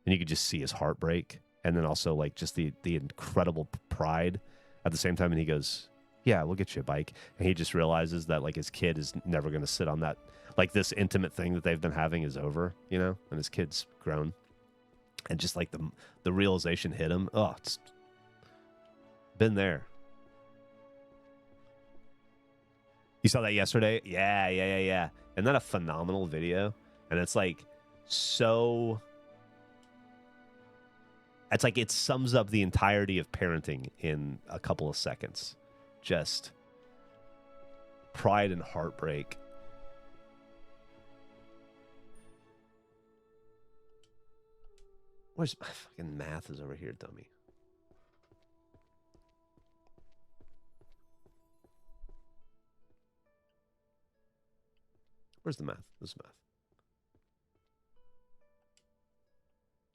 and you could just see his heart break. And then also like just the incredible pride at the same time. And he goes, "Yeah, we'll get you a bike." And he just realizes that like his kid is never going to sit on that, like this intimate thing that they've been having is over, you know, and his kid's grown. And just like the realization hit him. Oh, it's been there. You saw that yesterday? Yeah. Isn't that a phenomenal video? And it's like so... It's like it sums up the entirety of parenting in a couple of seconds. Just pride and heartbreak. Where's my fucking math is over here, dummy? Where's the math? This is math.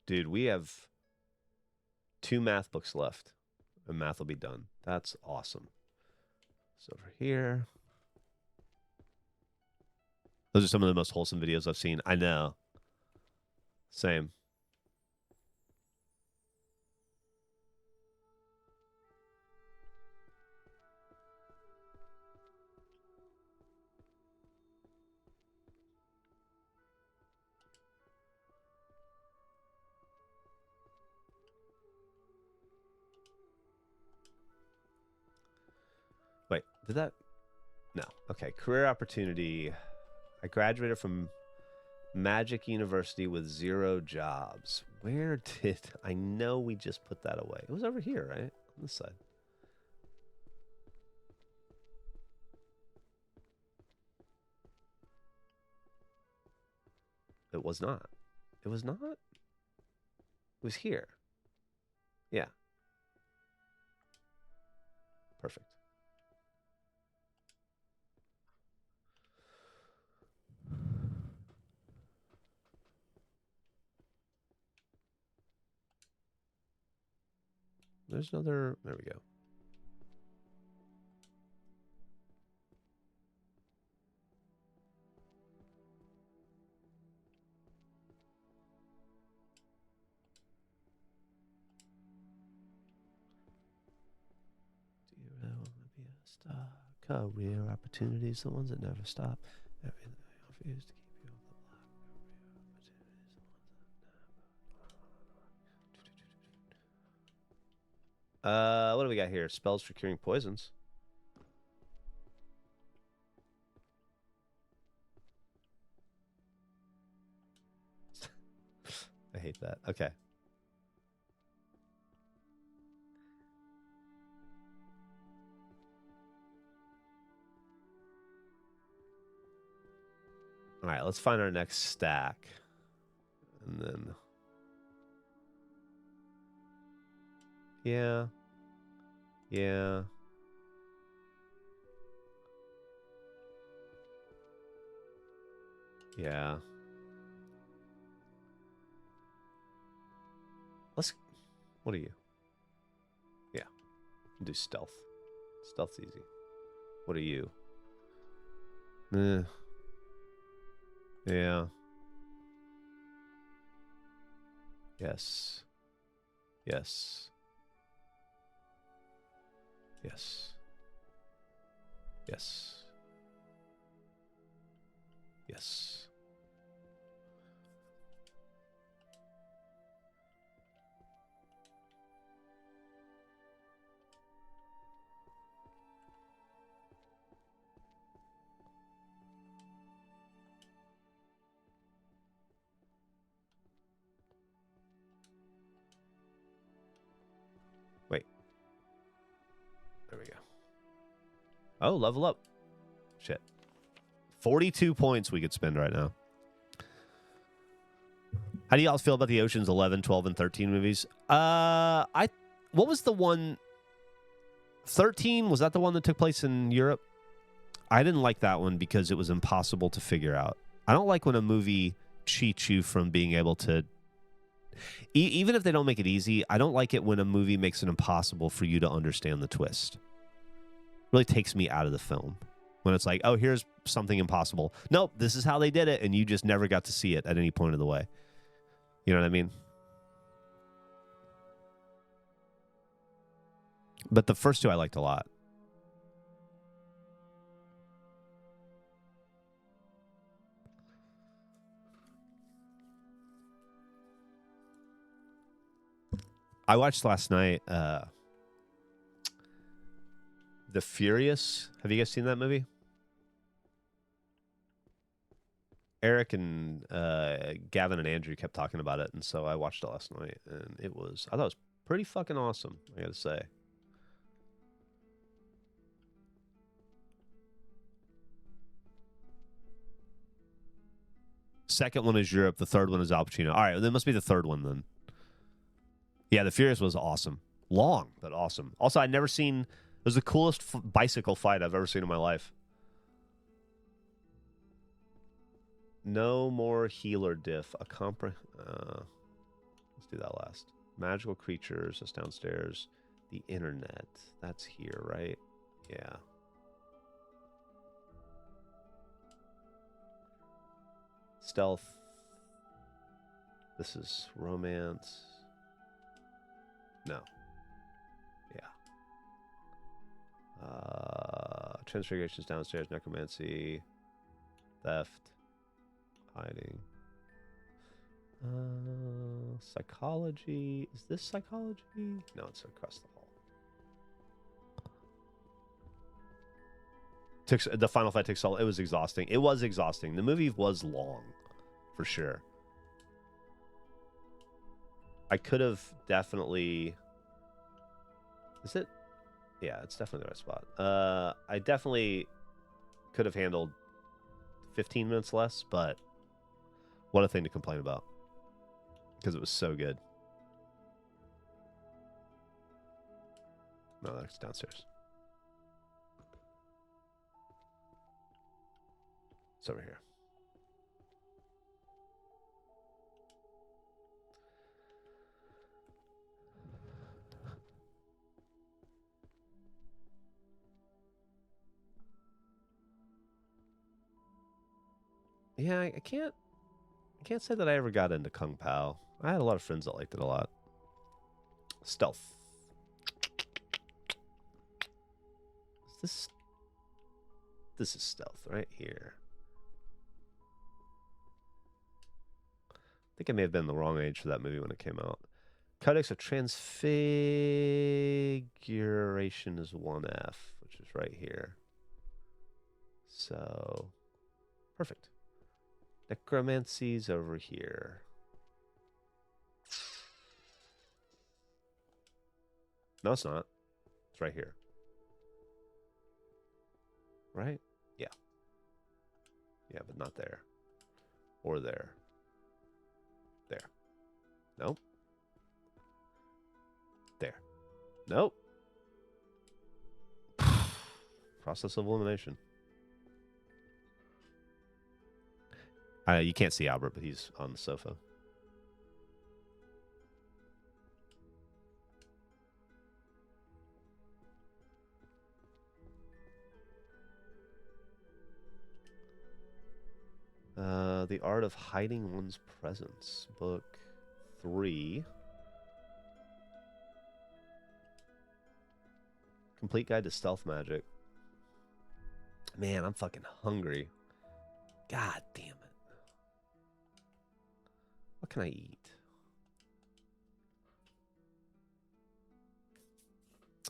Dude, we have 2 math books left, and math will be done. That's awesome. So over here. Those are some of the most wholesome videos I've seen. I know. Same. Wait, did that? No. Okay, career opportunity. I graduated from Magic University with 0 jobs. Where did... I know we just put that away. It was over here, right? On this side. It was not. It was not? It was here. Yeah. Perfect. There's another... There we go. Do you really want to be a star? Career opportunities, the ones that never stop. Everything I offer is to keep you off the block. What do we got here? Spells for curing poisons. I hate that. Okay. All right, let's find our next stack. And then... Yeah. Yeah. Yeah. Let's... What are you? Yeah. Do stealth. Stealth's easy. What are you? Yeah. Yes. Yes. Yes. Yes. Yes. Wait. There we go. Oh, level up. Shit. 42 points we could spend right now. How do y'all feel about the Ocean's 11, 12, and 13 movies? What was the one... 13, was that the one that took place in Europe? I didn't like that one because it was impossible to figure out. I don't like when a movie cheats you from being able to... even if they don't make it easy, I don't like it when a movie makes it impossible for you to understand the twist. It really takes me out of the film. When it's like, oh, here's something impossible. Nope, this is how they did it, and you just never got to see it at any point of the way. You know what I mean? But the first two I liked a lot. I watched last night The Furious. Have you guys seen that movie? Eric and Gavin and Andrew kept talking about it, and so I watched it last night, and I thought it was pretty fucking awesome, I gotta say. Second one is Europe. The third one is Al Pacino. All right, that must be the third one then. Yeah, The Furious was awesome. Long, but awesome. Also, I'd never seen... It was the coolest bicycle fight I've ever seen in my life. No more healer diff. Let's do that last. Magical creatures. That's downstairs. The internet. That's here, right? Yeah. Stealth. This is romance. No. Yeah. Transfigurations downstairs. Necromancy. Theft. Hiding. Psychology. Is this psychology? No, it's across the hall. The final fight takes all. It was exhausting. It was exhausting. The movie was long, for sure. I could have definitely. Is it? Yeah, it's definitely the right spot. I definitely could have handled 15 minutes less, but what a thing to complain about. Because it was so good. No, that's downstairs. It's over here. Yeah, I can't say that I ever got into Kung Pao. I had a lot of friends that liked it a lot. Stealth. This is stealth right here. I think I may have been the wrong age for that movie when it came out. Codex of Transfiguration is 1F, which is right here. So, perfect. Necromancy's over here. No, it's not. It's right here. Right? Yeah. Yeah, but not there. Or there. There. Nope. There. Nope. Process of elimination. You can't see Albert, but he's on the sofa. The Art of Hiding One's Presence, book 3. Complete Guide to Stealth Magic. Man, I'm fucking hungry. God damn it. What can I eat?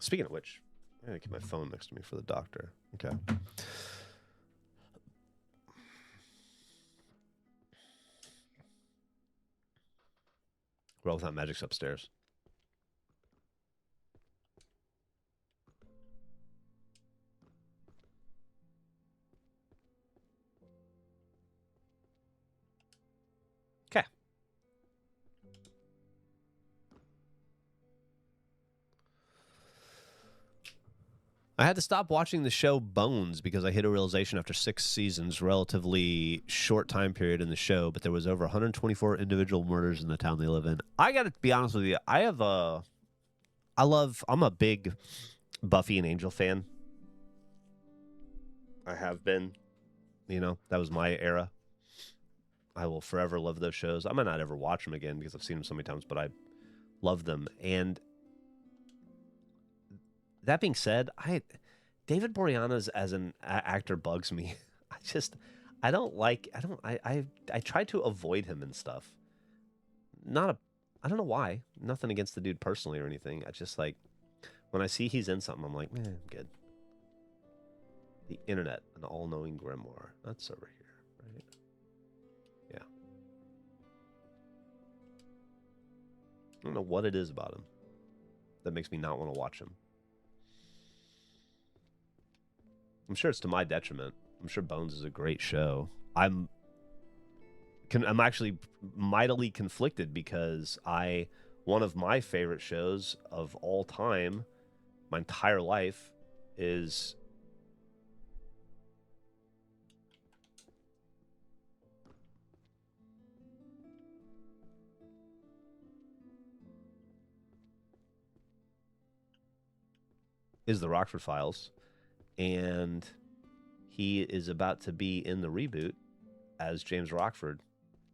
Speaking of which, I'm going to keep my phone next to me for the doctor. Okay. Well, that magic's upstairs. Okay. I had to stop watching the show Bones because I hit a realization after 6 seasons, relatively short time period in the show, but there was over 124 individual murders in the town they live in. I got to be honest with you. I'm a big Buffy and Angel fan. I have been. You know, that was my era. I will forever love those shows. I might not ever watch them again because I've seen them so many times, but I love them. And that being said, David Boreanaz as an actor bugs me. I try to avoid him and stuff. I don't know why. Nothing against the dude personally or anything. I just like, when I see he's in something, I'm like, man, I'm good. The internet, an all-knowing grimoire. That's over here, right? I don't know what it is about him that makes me not want to watch him. I'm sure it's to my detriment. I'm sure Bones is a great show. I'm actually mightily conflicted because one of my favorite shows of all time, my entire life, is The Rockford Files, and he is about to be in the reboot as James Rockford,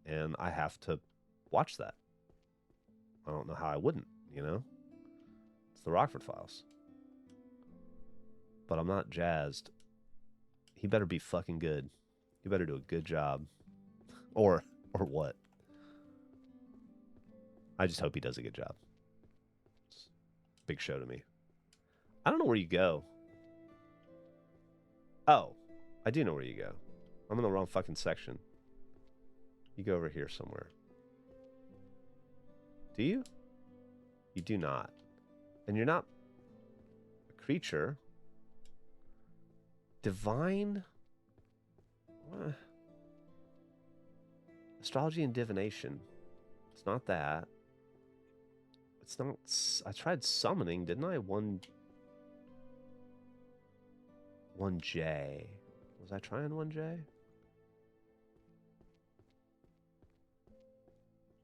and I have to watch that. I don't know how I wouldn't, you know? It's The Rockford Files. But I'm not jazzed. He better be fucking good. He better do a good job. Or what? I just hope he does a good job. It's a big show to me. I don't know where you go. Oh, I do know where you go. I'm in the wrong fucking section. You go over here somewhere. Do you? You do not. And you're not a creature. Divine? What? Astrology and divination. It's not that. It's not... I tried summoning, didn't I? 1J. Was I trying 1J?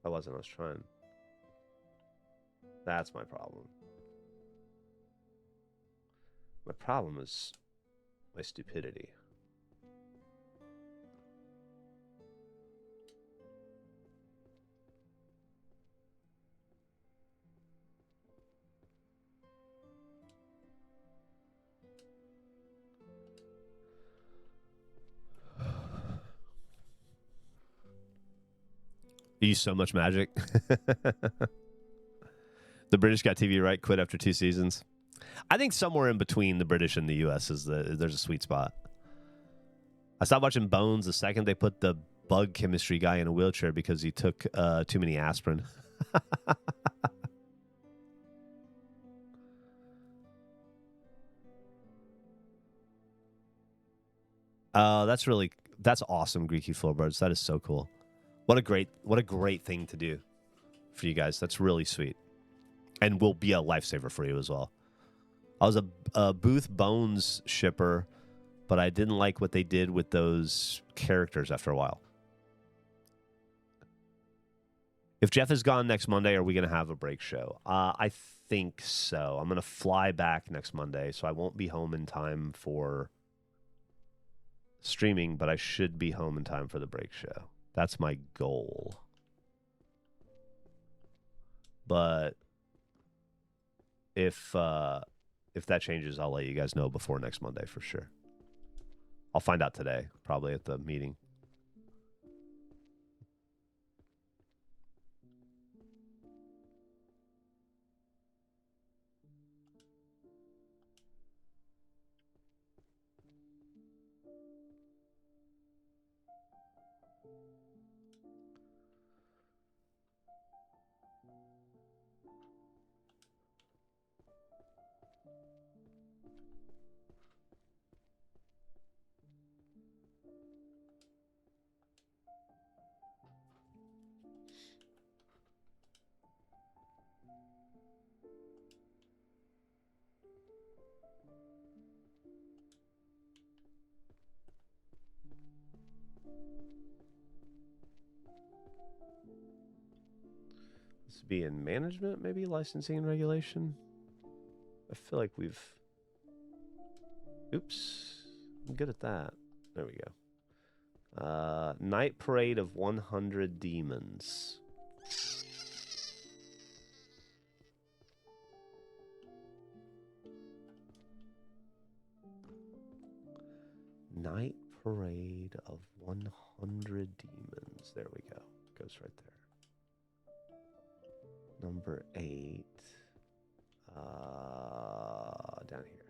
I wasn't. I was trying. That's my problem. My problem is my stupidity. You use so much magic. The British got TV right, quit after 2 seasons. I think somewhere in between the British and the US there's a sweet spot. I stopped watching Bones the second they put the bug chemistry guy in a wheelchair because he took too many aspirin. That's awesome, Greeky Flowbirds. That is so cool. What a great thing to do for you guys. That's really sweet. And will be a lifesaver for you as well. I was a Booth Bones shipper, but I didn't like what they did with those characters after a while. If Geoff is gone next Monday, are we going to have a break show? I think so. I'm going to fly back next Monday, so I won't be home in time for streaming, but I should be home in time for the break show. That's my goal. But if that changes, I'll let you guys know before next Monday for sure. I'll find out today, probably at the meeting. This would be in management, maybe licensing and regulation. I feel like we've... Oops. I'm good at that. There we go. Night Parade of 100 Demons. Night Parade of 100 Demons. There we go. Goes right there. Number 8. Down here.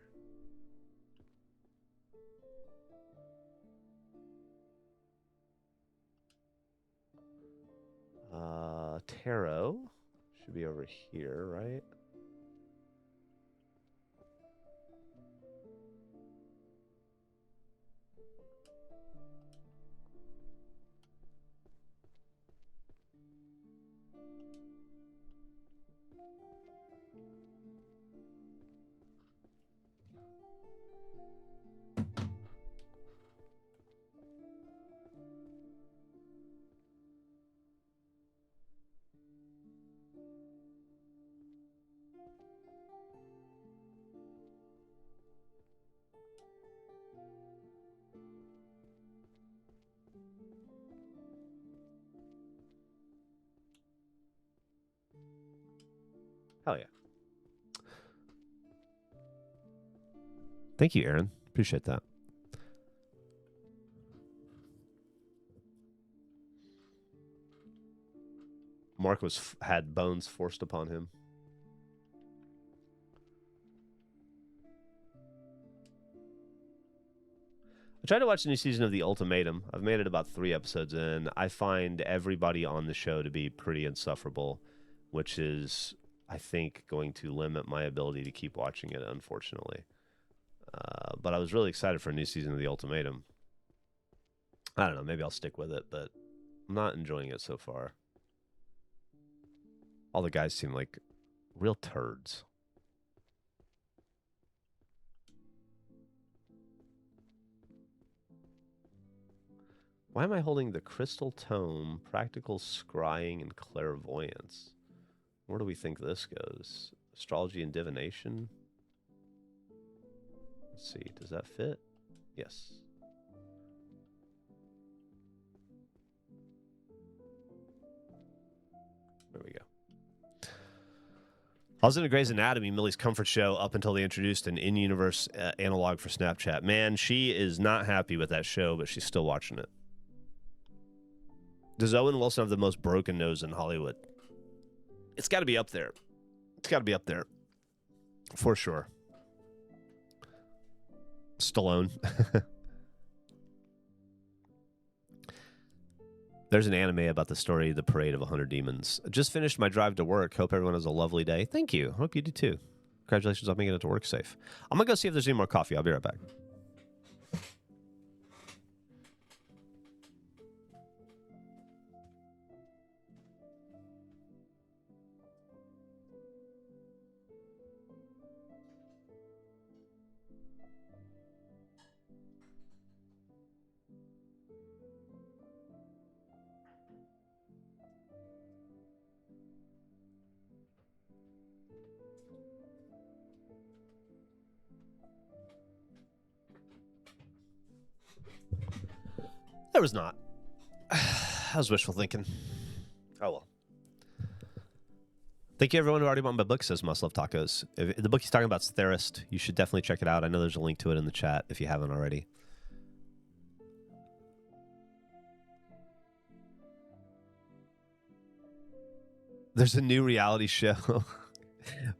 Tarot. Should be over here, right? Hell yeah. Thank you, Aaron. Appreciate that. Mark had bones forced upon him. I tried to watch the new season of The Ultimatum. I've made it about 3 episodes in. I find everybody on the show to be pretty insufferable, which is, I think, going to limit my ability to keep watching it, unfortunately. But I was really excited for a new season of The Ultimatum. I don't know, maybe I'll stick with it, but I'm not enjoying it so far. All the guys seem like real turds. Why am I holding the Crystal Tome, Practical Scrying, and Clairvoyance? Where do we think this goes? Astrology and Divination? Let's see, does that fit? Yes. There we go. I was into Grey's Anatomy, Millie's comfort show, up until they introduced an in-universe analog for Snapchat. Man, she is not happy with that show, but she's still watching it. Does Owen Wilson have the most broken nose in Hollywood? It's got to be up there. It's got to be up there. For sure. Stallone. There's an anime about the story of the Parade of 100 Demons. Just finished my drive to work. Hope everyone has a lovely day. Thank you. Hope you do too. Congratulations on making it to work safe. I'm going to go see if there's any more coffee. I'll be right back. There was not. I was wishful thinking. Oh, well. Thank you, everyone who already bought my book, says Must Love Tacos. If the book he's talking about is Therist. You should definitely check it out. I know there's a link to it in the chat if you haven't already. There's a new reality show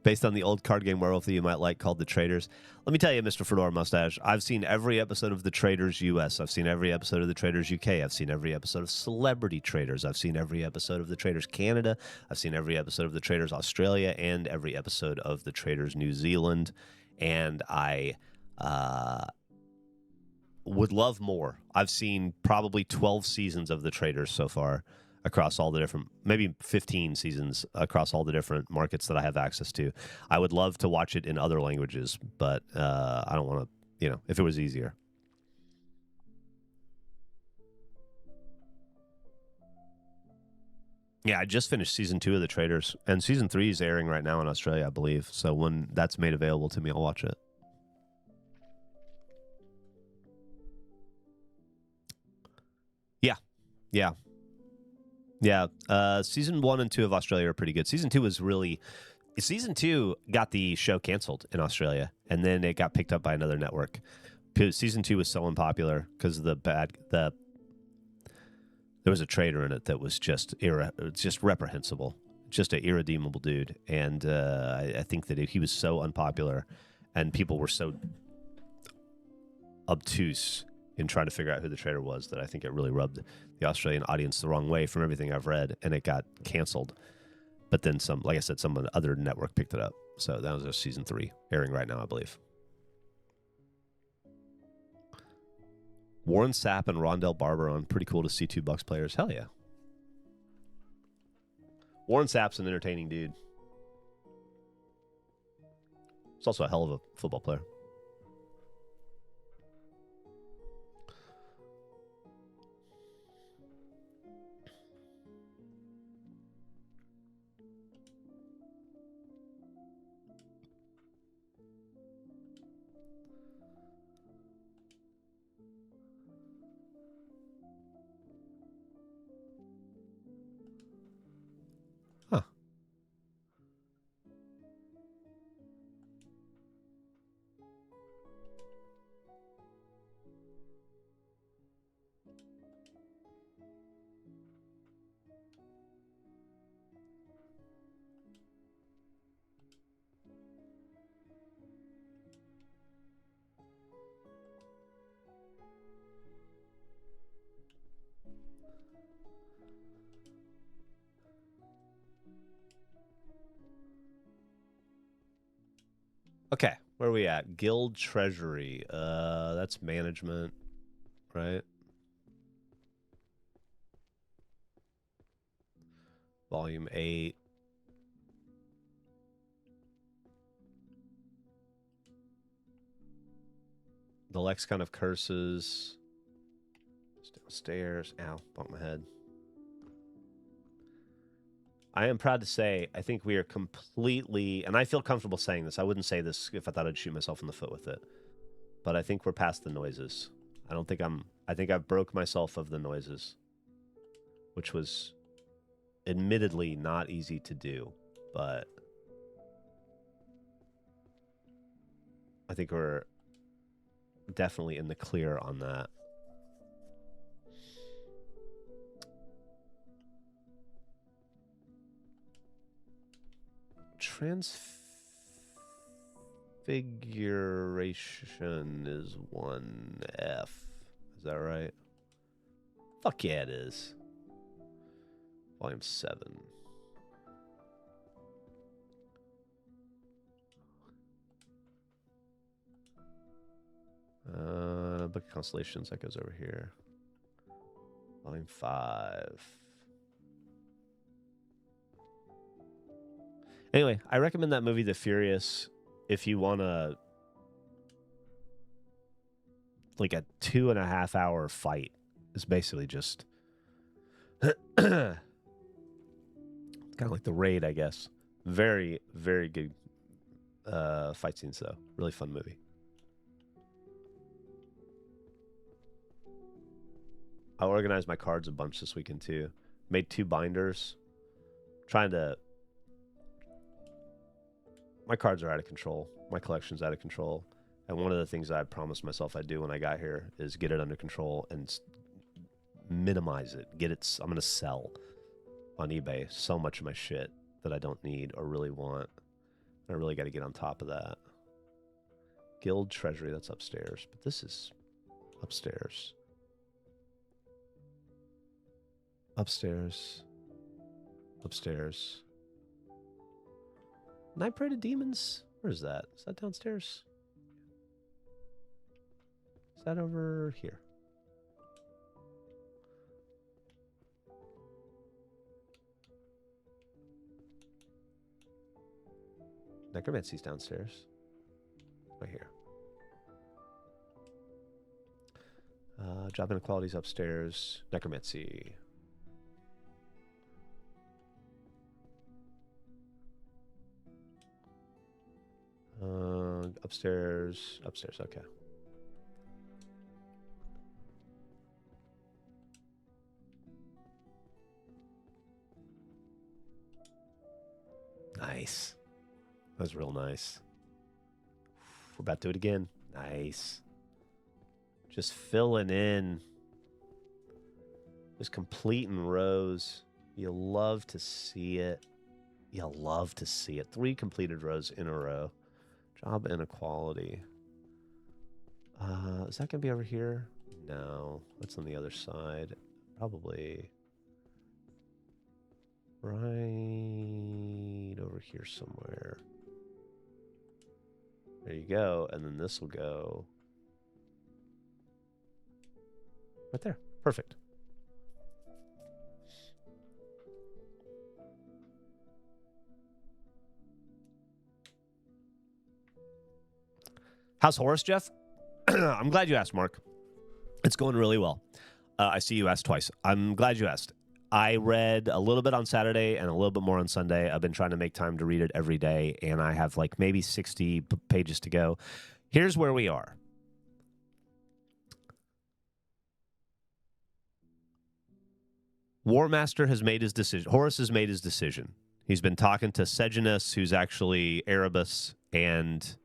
based on the old card game Werewolf that you might like called The Traders. Let me tell you, Mr. Fedora Mustache, I've seen every episode of The Traders US. I've seen every episode of The Traders UK. I've seen every episode of Celebrity Traders. I've seen every episode of The Traders Canada. I've seen every episode of The Traders Australia and every episode of The Traders New Zealand. And I would love more. I've seen probably 12 seasons of The Traders so far, across all the different, maybe 15 seasons across all the different markets that I have access to. I would love to watch it in other languages, but I don't want to, if it was easier. Yeah, I just finished season 2 of The Traders, and season 3 is airing right now in Australia, I believe. So when that's made available to me, I'll watch it. Yeah. Season 1 and 2 of Australia are pretty good. Season 2 got the show canceled in Australia, and then it got picked up by another network. Season 2 was so unpopular because of there was a trader in it that was just reprehensible, just an irredeemable dude. And I think that he was so unpopular, and people were so obtuse in trying to figure out who the trader was, that I think it really rubbed the Australian audience the wrong way from everything I've read, and it got canceled. But then some, like I said, some other network picked it up. So that was season 3 airing right now, I believe. Warren Sapp and Rondell Barber on. Pretty cool to see 2 Bucks players. Hell yeah. Warren Sapp's an entertaining dude. He's also a hell of a football player. Huh. Okay, where are we at? Guild Treasury. That's management, right? Volume 8. The Lexicon of Curses. It's downstairs. Ow, bumped my head. I am proud to say, I think we are completely, and I feel comfortable saying this. I wouldn't say this if I thought I'd shoot myself in the foot with it. But I think we're past the noises. I think I've broke myself of the noises. Which was admittedly not easy to do. But I think we're definitely in the clear on that. Transfiguration is 1F. Is that right? Fuck yeah, it is. Volume 7. Book of Constellations, that goes over here. Volume 5. Anyway, I recommend that movie, The Furious, if you want to, like a 2.5 hour fight. It's basically just kind of like The Raid, I guess. Very, very good fight scenes, though. Really fun movie. I organized my cards a bunch this weekend, too. Made 2 binders. Trying to... My cards are out of control. My collection's out of control. And one of the things I promised myself I'd do when I got here is get it under control and minimize it. I'm going to sell on eBay so much of my shit that I don't need or really want. I really got to get on top of that. Guild Treasury, that's upstairs. But this is upstairs. Upstairs. Upstairs. Night Parade of Demons? Where is that? Is that downstairs? Is that over here? Necromancy's downstairs. Right here. Job inequality's upstairs. Necromancy. Upstairs. Upstairs, okay. Nice. That was real nice. We're about to do it again. Nice. Just filling in. Just completing rows. You love to see it. You love to see it. 3 completed rows in a row. Job inequality. Is that going to be over here? No. That's on the other side. Probably. Right here somewhere. There you go. And then this will go right there. Perfect. How's Horus, Geoff? I'm glad you asked, Mark. It's going really well. I see you asked twice. I'm glad you asked. I read a little bit on Saturday and a little bit more on Sunday. I've been trying to make time to read it every day, and I have like maybe 60 pages to go. Here's where we are. War Master has made his decision. Horus has made his decision. He's been talking to Sejanus, who's actually Erebus, and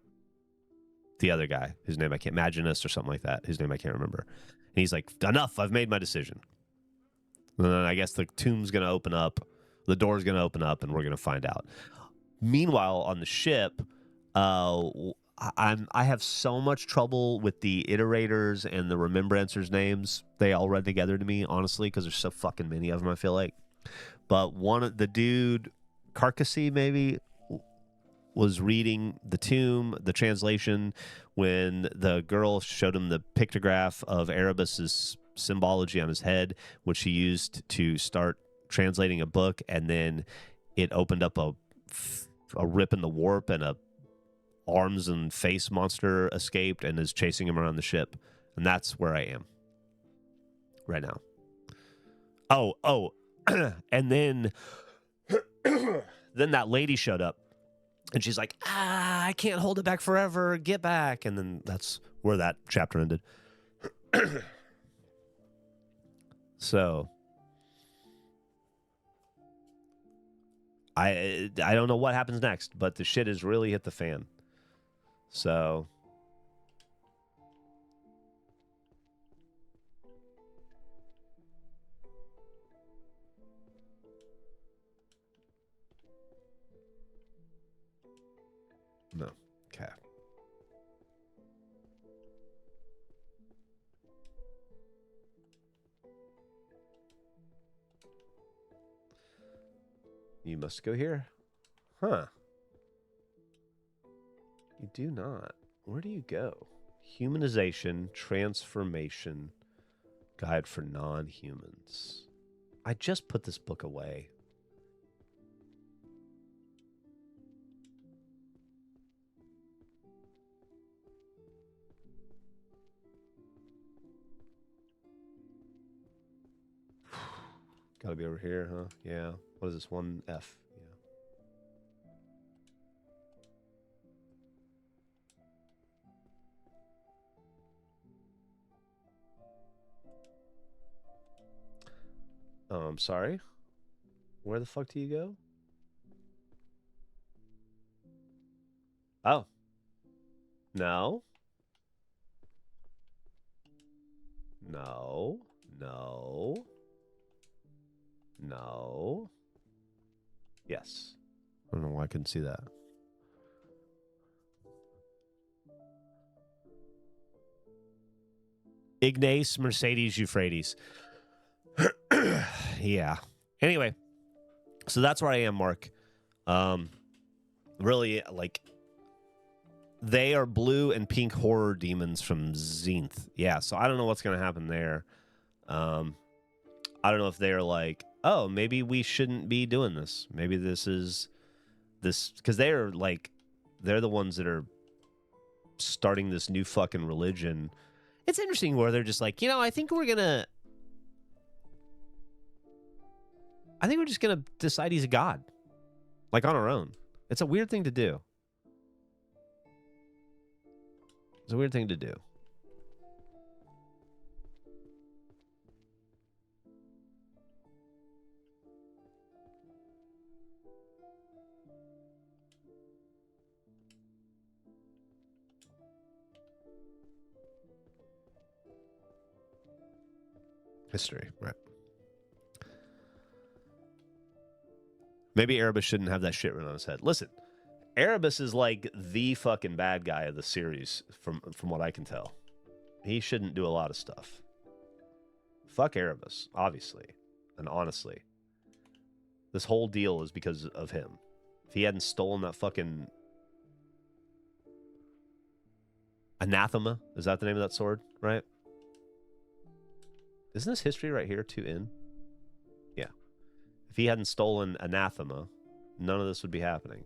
the other guy, whose name I can't, Maginus or something like that, whose name I can't remember. And he's like, enough, I've made my decision. And then I guess the tomb's going to open up, the door's going to open up, and we're going to find out. Meanwhile, on the ship, I have so much trouble with the iterators and the remembrancers names. They all run together to me, honestly, because there's so fucking many of them, I feel like. But the dude, Carcassy maybe, was reading the tomb, the translation, when the girl showed him the pictograph of Erebus's symbology on his head, which he used to start translating a book, and then it opened up a rip in the warp, and a arms and face monster escaped and is chasing him around the ship. And that's where I am right now. Oh, and then that lady showed up. And she's like, I can't hold it back forever. Get back. And then that's where that chapter ended. So I don't know what happens next, but the shit has really hit the fan. So no. Okay. You must go here. Huh. You do not. Where do you go? Humanization, transformation, guide for non-humans. I just put this book away. Gotta be over here, huh? Yeah. What is this? 1F. Yeah. Oh, I'm sorry. Where the fuck do you go? Oh. No. No. No. No. Yes. I don't know why I couldn't see that. Ignace Mercedes Euphrates. Yeah. Anyway, so that's where I am, Mark. Really, like, they are blue and pink horror demons from Zenith. Yeah, so I don't know what's going to happen there. I don't know if they're like, oh, maybe we shouldn't be doing this. Maybe this is this, because they're like, they're the ones that are starting this new fucking religion. It's interesting where they're just like, I think we're just gonna decide he's a god, like on our own. It's a weird thing to do. It's a weird thing to do. History, right? Maybe Erebus shouldn't have that shit written on his head. Listen, Erebus is like the fucking bad guy of the series, from what I can tell. He shouldn't do a lot of stuff. Fuck Erebus, obviously and honestly. This whole deal is because of him. If he hadn't stolen that fucking anathema, is that the name of that sword, right? Isn't this history right here, 2N? Yeah. If he hadn't stolen anathema, none of this would be happening.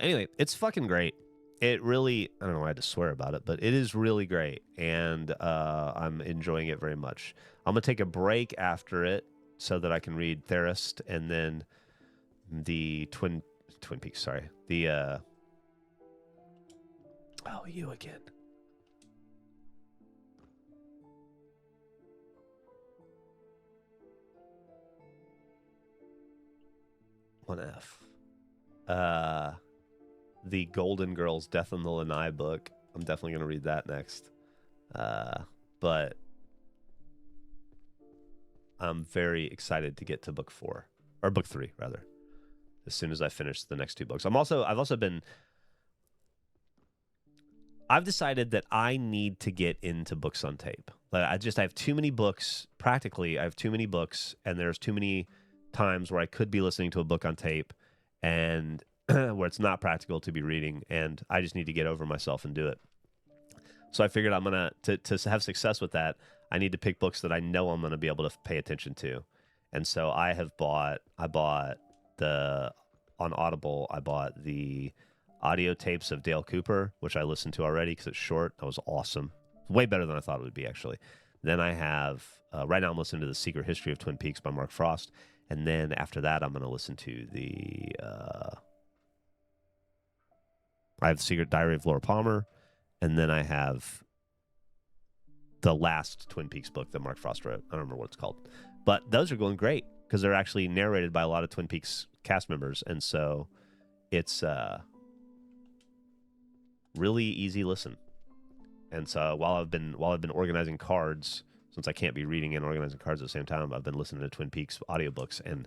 Anyway, it's fucking great. It really, I don't know why I had to swear about it, but it is really great, and I'm enjoying it very much. I'm gonna take a break after it so that I can read Therist and then the Twin Peaks. Sorry, the oh, you again. One F. The Golden Girls Death on the Lanai book. I'm definitely going to read that next. But I'm very excited to get to book 4 or book 3 rather, as soon as I finish the next 2 books. I've decided that I need to get into books on tape. I have too many books. Practically, I have too many books, and there's too many times where I could be listening to a book on tape and where it's not practical to be reading, and I just need to get over myself and do it. So I figured I'm gonna to have success with that, I need to pick books that I know I'm gonna be able to pay attention to. And so I bought on Audible, I bought the audio tapes of Dale Cooper, which I listened to already because it's short. That was awesome. Way better than I thought it would be, actually. Then I have, right now I'm listening to The Secret History of Twin Peaks by Mark Frost. And then after that, I'm going to listen to I have The Secret Diary of Laura Palmer. And then I have the last Twin Peaks book that Mark Frost wrote. I don't remember what it's called. But those are going great because they're actually narrated by a lot of Twin Peaks cast members. And so it's really easy listen. And so while I've been organizing cards, since I can't be reading and organizing cards at the same time, I've been listening to Twin Peaks audiobooks and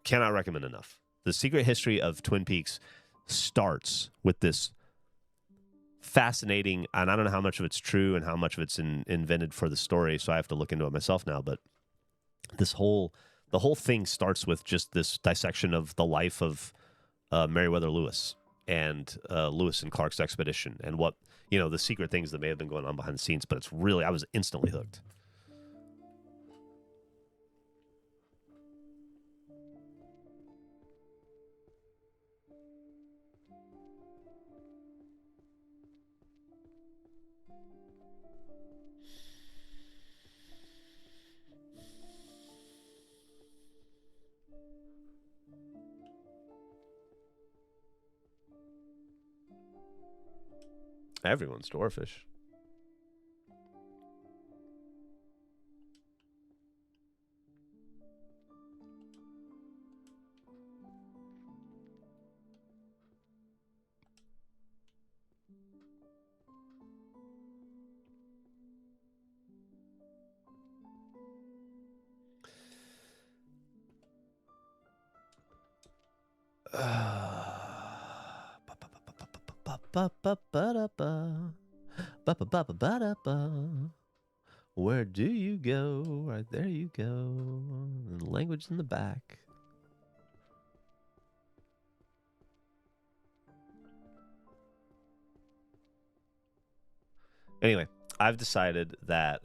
cannot recommend enough. The Secret History of Twin Peaks starts with this fascinating, and I don't know how much of it's true and how much of it's invented for the story, so I have to look into it myself now, but the whole thing starts with just this dissection of the life of Meriwether Lewis and Lewis and Clark's expedition and what, the secret things that may have been going on behind the scenes, but I was instantly hooked. Everyone's dwarfish. Where do you go? Right there you go. Language in the back. Anyway, I've decided that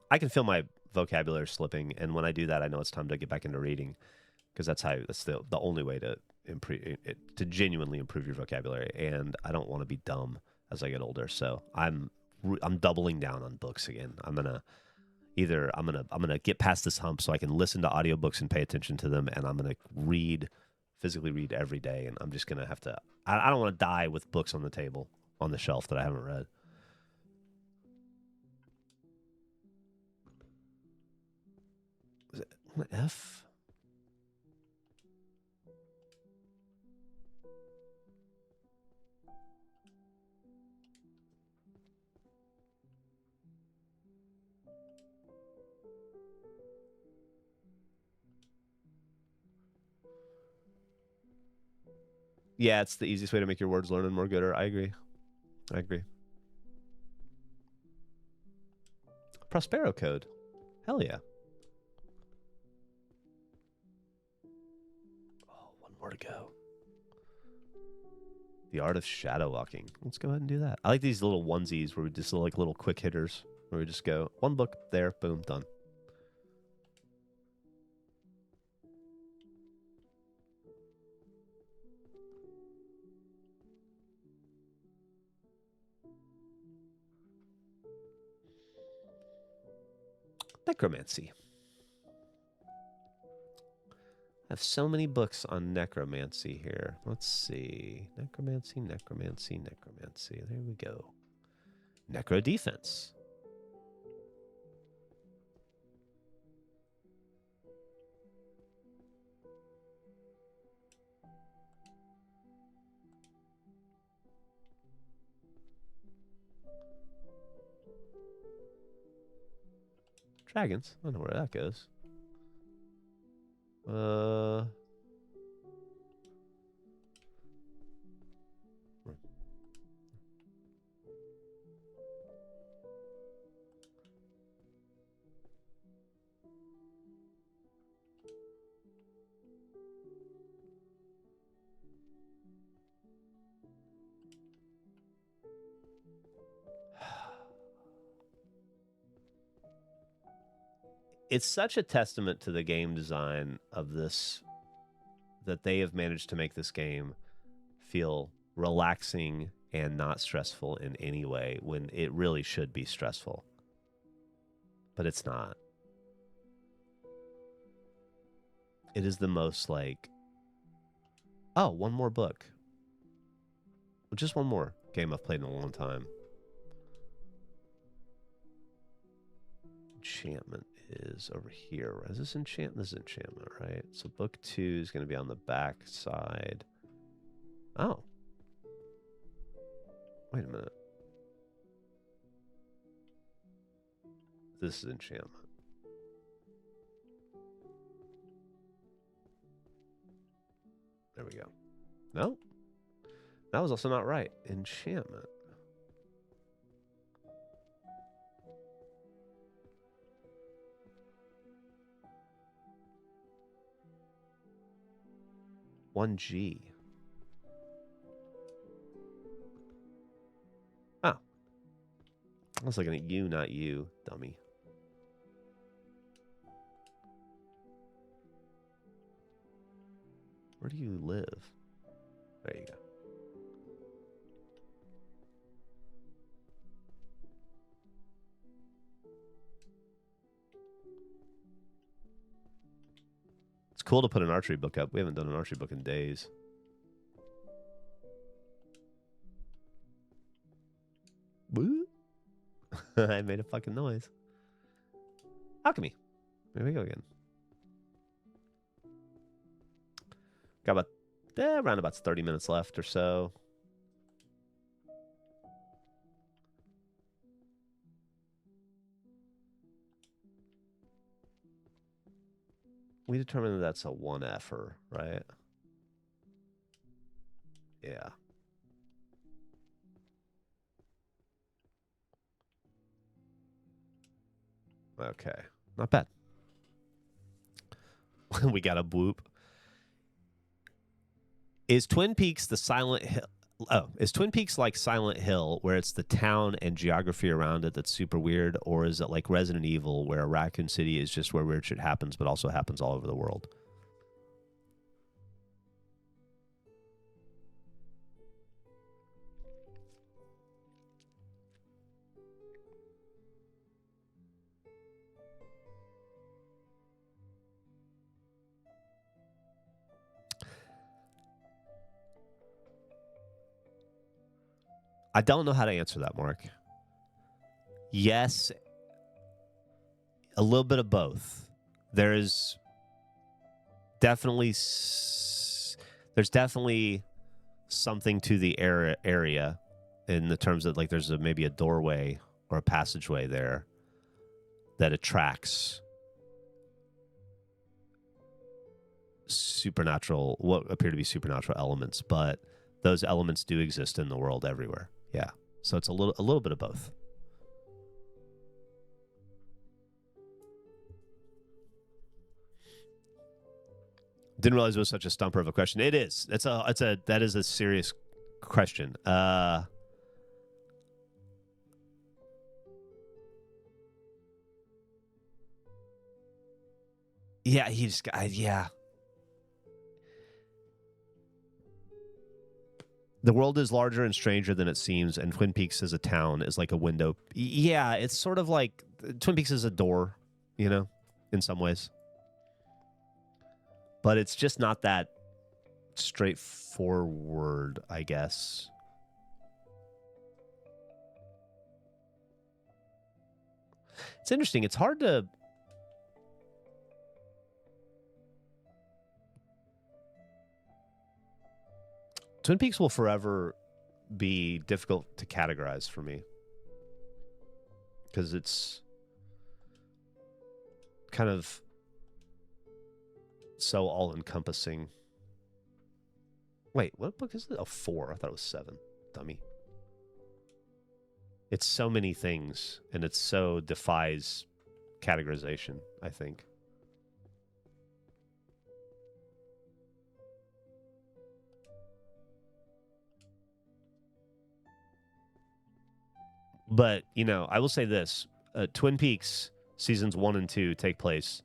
I can feel my vocabulary slipping, and when I do that, I know it's time to get back into reading, because that's the only way to genuinely improve your vocabulary. And I don't want to be dumb as I get older, so I'm doubling down on books again. I'm gonna get past this hump so I can listen to audiobooks and pay attention to them, and I'm gonna physically read every day. And I'm just gonna have to. I don't want to die with books on the table on the shelf that I haven't read. Is it F? Yeah, it's the easiest way to make your words learning more gooder. I agree. I agree. Prospero code. Hell yeah. Oh, one more to go. The art of shadow walking. Let's go ahead and do that. I like these little onesies where we just like little quick hitters where we just go one book there, boom, done. Necromancy. I have so many books on necromancy here. Let's see. Necromancy, necromancy, necromancy. There we go. Necro defense. Dragons. I don't know where that goes. It's such a testament to the game design of this that they have managed to make this game feel relaxing and not stressful in any way when it really should be stressful. But it's not. It is the most like, oh, one more book. Just one more game I've played in a long time. Enchantment is over here. Is this enchantment? This is enchantment, right? So book 2 is going to be on the back side. Oh. Wait a minute. This is enchantment. There we go. No? That was also not right. Enchantment. One G. Oh. I was looking at you, not you, dummy. Where do you live? There you go. It's cool to put an archery book up. We haven't done an archery book in days. Woo! I made a fucking noise. Alchemy. There we go again. Got about around about 30 minutes left or so. We determined that that's a 1F-er, right? Yeah. Okay. Not bad. We got a boop. Is Twin Peaks the Silent Hill? Oh, is Twin Peaks like Silent Hill, where it's the town and geography around it that's super weird? Or is it like Resident Evil, where Raccoon City is just where weird shit happens, but also happens all over the world? I don't know how to answer that, Mark. Yes, a little bit of both. There is definitely there's definitely something to the area in the terms of like there's maybe a doorway or a passageway there that attracts supernatural, what appear to be supernatural elements, but those elements do exist in the world everywhere. Yeah. So it's a little bit of both. Didn't realize it was such a stumper of a question. It is. That is a serious question. Yeah, yeah. The world is larger and stranger than it seems, and Twin Peaks as a town is like a window. Yeah, it's sort of like Twin Peaks is a door, you know, in some ways. But it's just not that straightforward, I guess. It's interesting. It's hard to... Twin Peaks will forever be difficult to categorize for me. Because it's kind of so all-encompassing. Wait, what book is it? Oh, 4. I thought it was 7. Dummy. It's so many things, and it so defies categorization, I think. But, you know, I will say this. Twin Peaks seasons 1 and 2 take place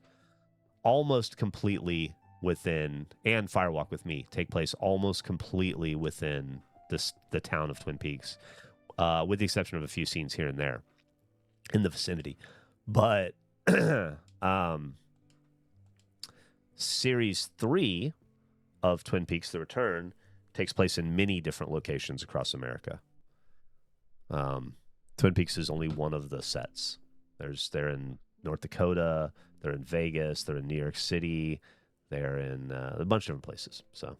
almost completely within, and Firewalk with Me take place almost completely within the town of Twin Peaks, with the exception of a few scenes here and there in the vicinity. But Series 3 of Twin Peaks The Return takes place in many different locations across America. Twin Peaks is only one of the sets. They're in North Dakota, they're in Vegas, they're in New York City, they're in a bunch of different places. So,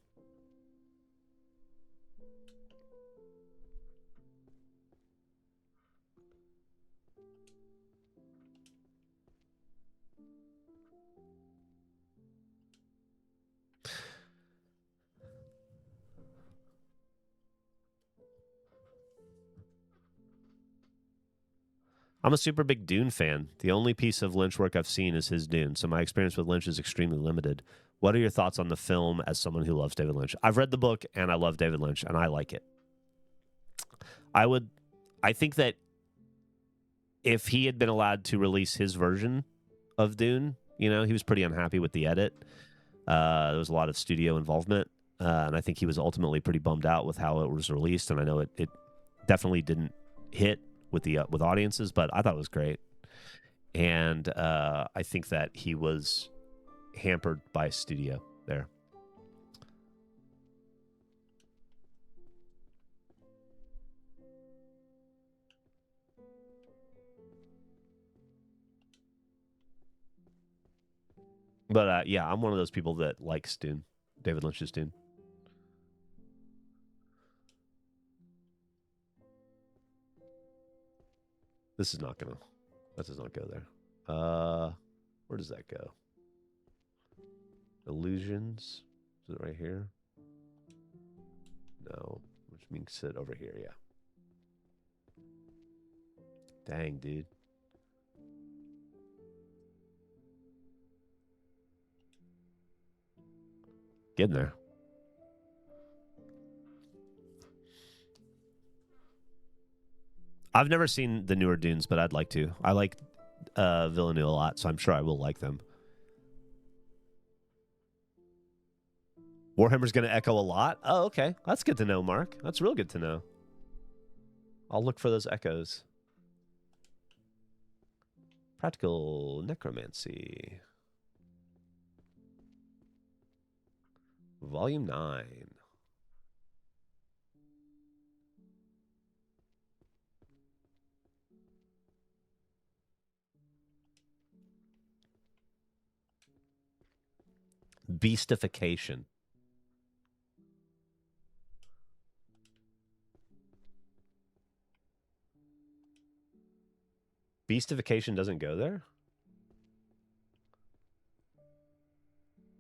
I'm a super big Dune fan. The only piece of Lynch work I've seen is his Dune, so my experience with Lynch is extremely limited. What are your thoughts on the film as someone who loves David Lynch? I've read the book, and I love David Lynch, and I like it. I think that if he had been allowed to release his version of Dune, you know, he was pretty unhappy with the edit. There was a lot of studio involvement, and I think he was ultimately pretty bummed out with how it was released, and I know it definitely didn't hit with audiences, but I thought it was great. And I think that he was hampered by studio there. But yeah, I'm one of those people that likes Dune, David Lynch's Dune. This is not gonna. That does not go there. Where does that go? Illusions. Is it right here? No, which means sit over here. Yeah. Dang, dude. Getting there. I've never seen the newer Dunes, but I'd like to. I like Villeneuve a lot, so I'm sure I will like them. Warhammer's going to echo a lot? Oh, okay. That's good to know, Mark. That's real good to know. I'll look for those echoes. Practical Necromancy. Volume 9. Beastification. Beastification doesn't go there?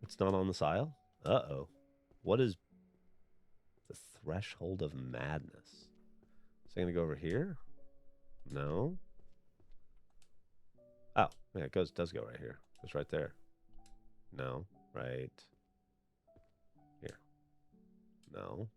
It's not on this aisle? Uh-oh. What is the threshold of madness? Is it going to go over here? No. Oh, yeah, it does go right here. It's right there. No. Right here. No.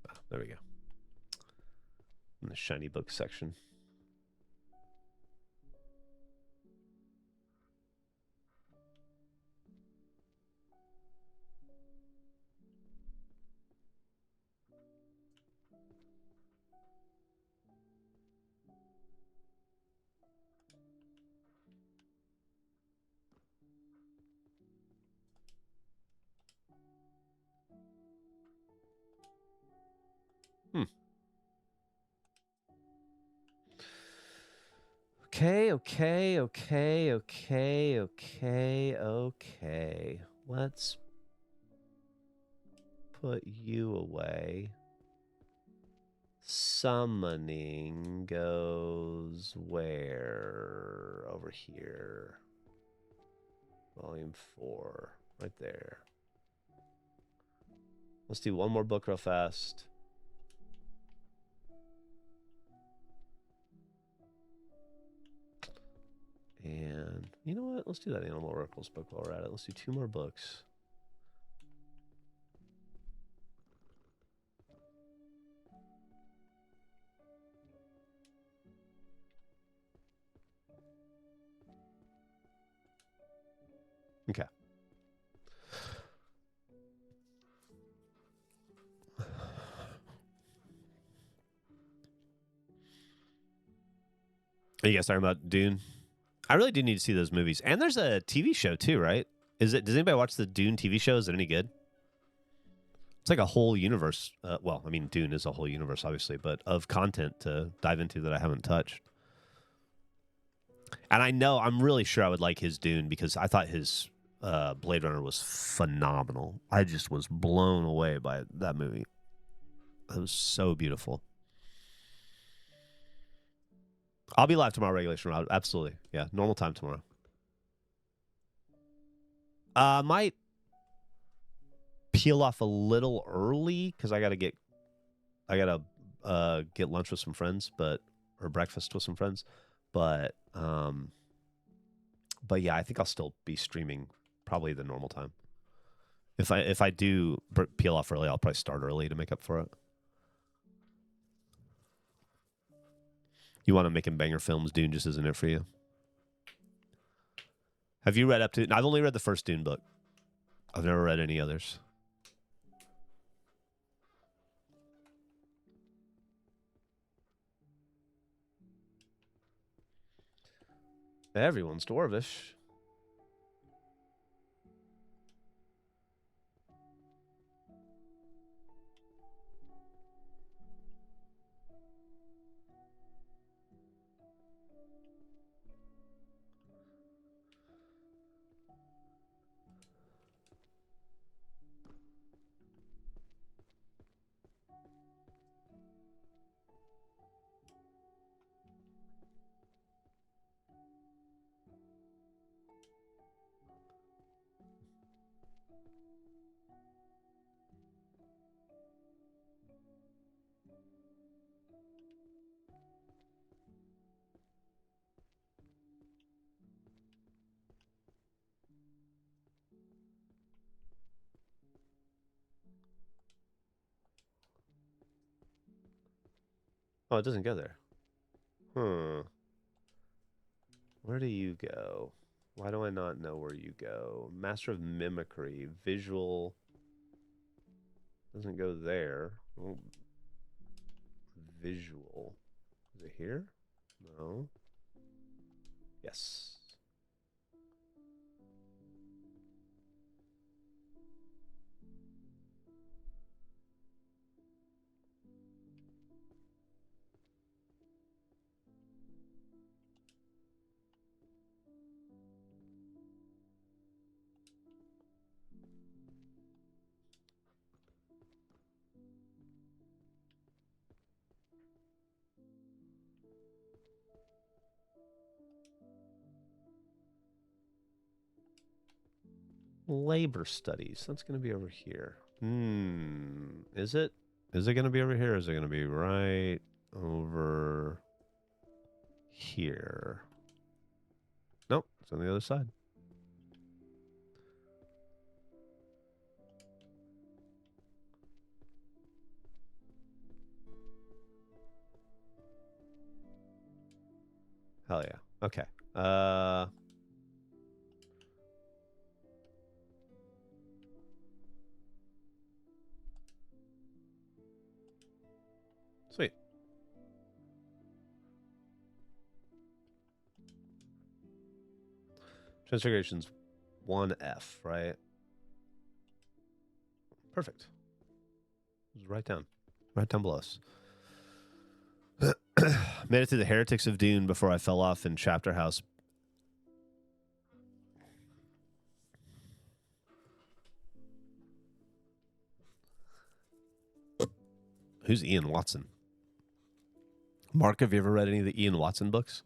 Oh, there we go. In the shiny book section. Okay. Let's put you away. Summoning goes where? Over here. Volume 4. Right there. Let's do one more book real fast. And you know what? Let's do that Animal Oracles book while we're at it. Let's do 2 more books. Okay. Are you guys talking about Dune? I really do need to see those movies. And there's a TV show too, right? Does anybody watch the Dune TV show? Is it any good? It's like a whole universe. Well, I mean, Dune is a whole universe, obviously, but of content to dive into that I haven't touched. And I'm really sure I would like his Dune because I thought his Blade Runner was phenomenal. I just was blown away by that movie. It was so beautiful. I'll be live tomorrow, regulation round. Absolutely. Yeah, normal time tomorrow. Might peel off a little early because I gotta get lunch with some friends, or breakfast with some friends. But yeah, I think I'll still be streaming probably the normal time. If I do peel off early, I'll probably start early to make up for it. You want to make him banger films? Dune just isn't it for you. Have you read up to? I've only read the first Dune book. I've never read any others. Everyone's dwarvish. Oh, it doesn't go there. Where Where do you go? Why do I not know where you go? Master of Mimicry. Visual. Doesn't go there. Oh. Visual. Is it here? No. Yes. Labor studies. That's going to be over here. Is it? Is it going to be over here? Or is it going to be right over here? Nope. It's on the other side. Hell yeah. Okay. Sweet. Transfiguration's 1F, right? Perfect. It was right down below us. Made it through the Heretics of Dune before I fell off in Chapter House. Who's Ian Watson? Mark, have you ever read any of the Ian Watson books?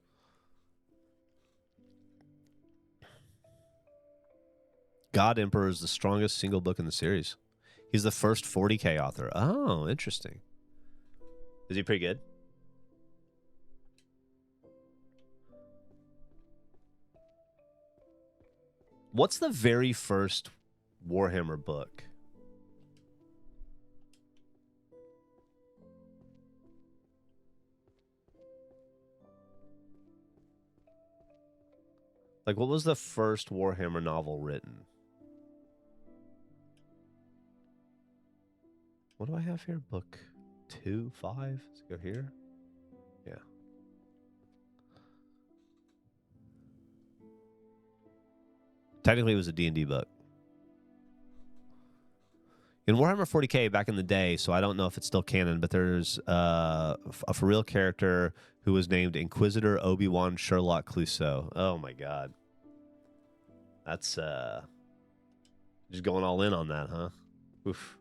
God Emperor is the strongest single book in the series. He's the first 40K author. Oh, interesting. Is he pretty good? What's the very first Warhammer book? Like, what was the first Warhammer novel written? What do I have here? Book 2, 5? Let's go here. Yeah. Technically, it was a D&D book. In Warhammer 40K back in the day, so I don't know if it's still canon, but there's a for real character who was named Inquisitor Obi-Wan Sherlock Clouseau. Oh my god. That's just going all in on that, huh? Oof.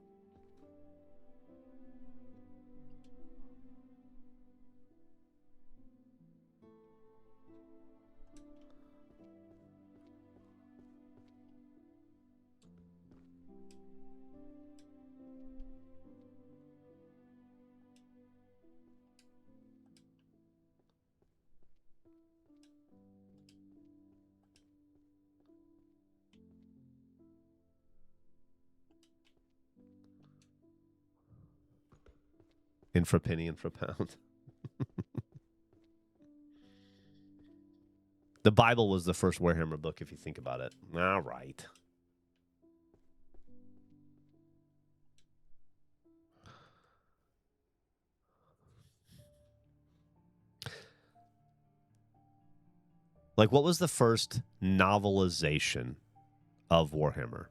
In for penny and for pound. The Bible was the first Warhammer book, if you think about it. All right. Like, what was the first novelization of Warhammer?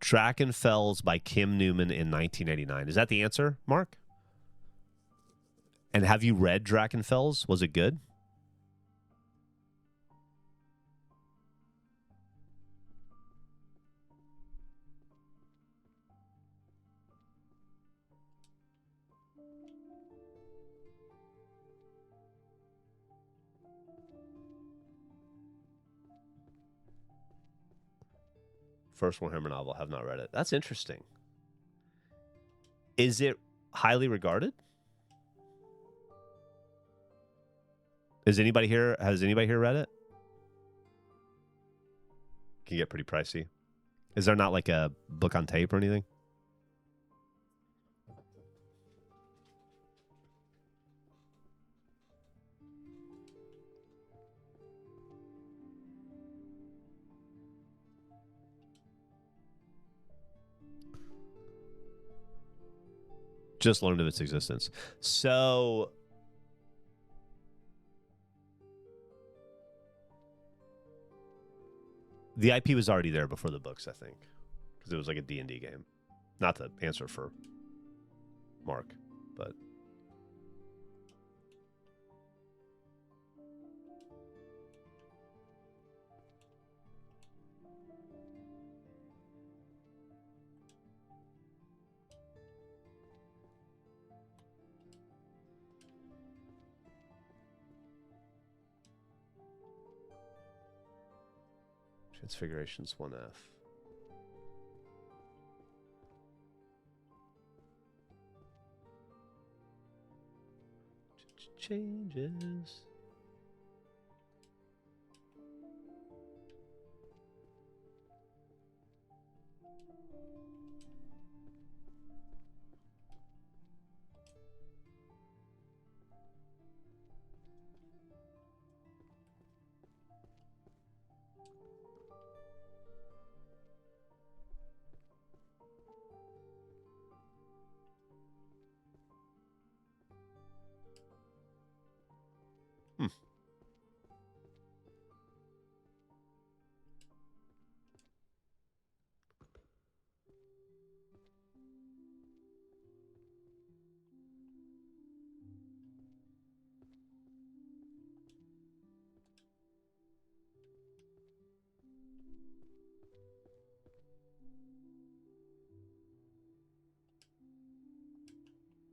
Drakenfels by Kim Newman in 1989. Is that the answer, Mark? And have you read Drakenfels? Was it good? First Warhammer novel. Have not read it. That's interesting. Is it highly regarded? Has anybody here read it? Can get pretty pricey. Is there not like a book on tape or anything? Just learned of its existence. So the IP was already there before the books, I think, because it was like a D&D game. Not the answer for Mark, but Transfiguration's 1F. Changes.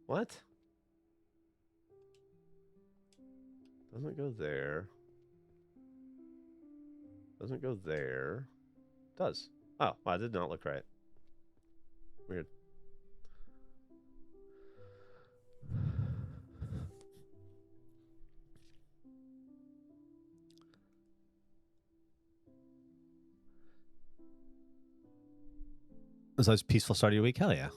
What? Doesn't go there. Doesn't go there. Does. Oh, I did not look right. Weird. Was that a peaceful start of your week? Hell yeah.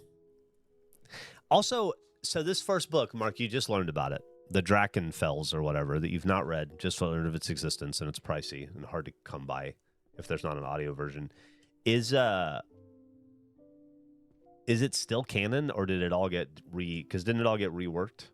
Also, so this first book, Mark, you just learned about it. The Drakenfels or whatever that you've not read, just learned of its existence, and it's pricey and hard to come by if there's not an audio version. Is it still canon, or did it all get because didn't it all get reworked?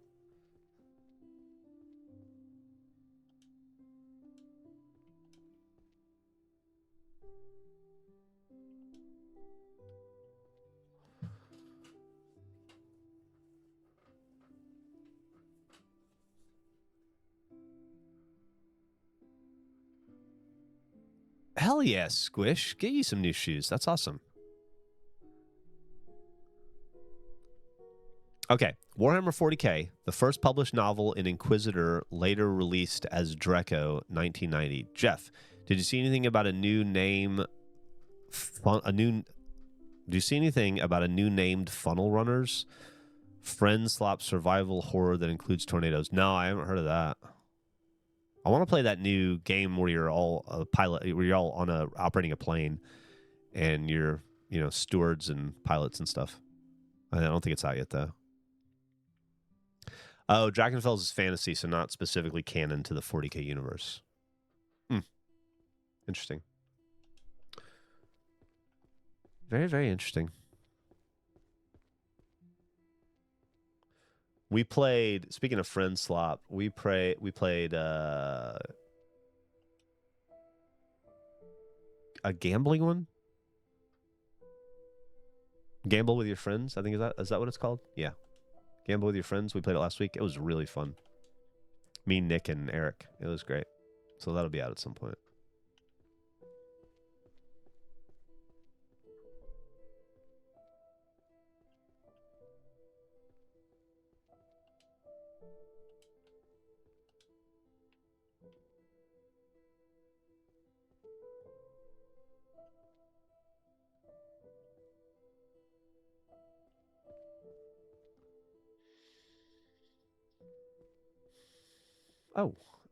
Hell yeah, Squish. Get you some new shoes. That's awesome. Okay. Warhammer 40K, the first published novel in Inquisitor, later released as Dreco, 1990. Geoff, did you see anything about a new name? Do you see anything about a new named Funnel Runners? Friend slop survival horror that includes tornadoes. No, I haven't heard of that. I want to play that new game where you're all a pilot, where you're all on operating a plane, and you're stewards and pilots and stuff. I don't think it's out yet though. Oh, Drakenfels is fantasy, so not specifically canon to the 40K universe. Interesting. Very, very interesting. We played, speaking of friend slop, we played a gambling one. Gamble with your friends, I think is that what it's called? Yeah. Gamble with your friends. We played it last week. It was really fun. Me, Nick, and Eric. It was great. So that'll be out at some point.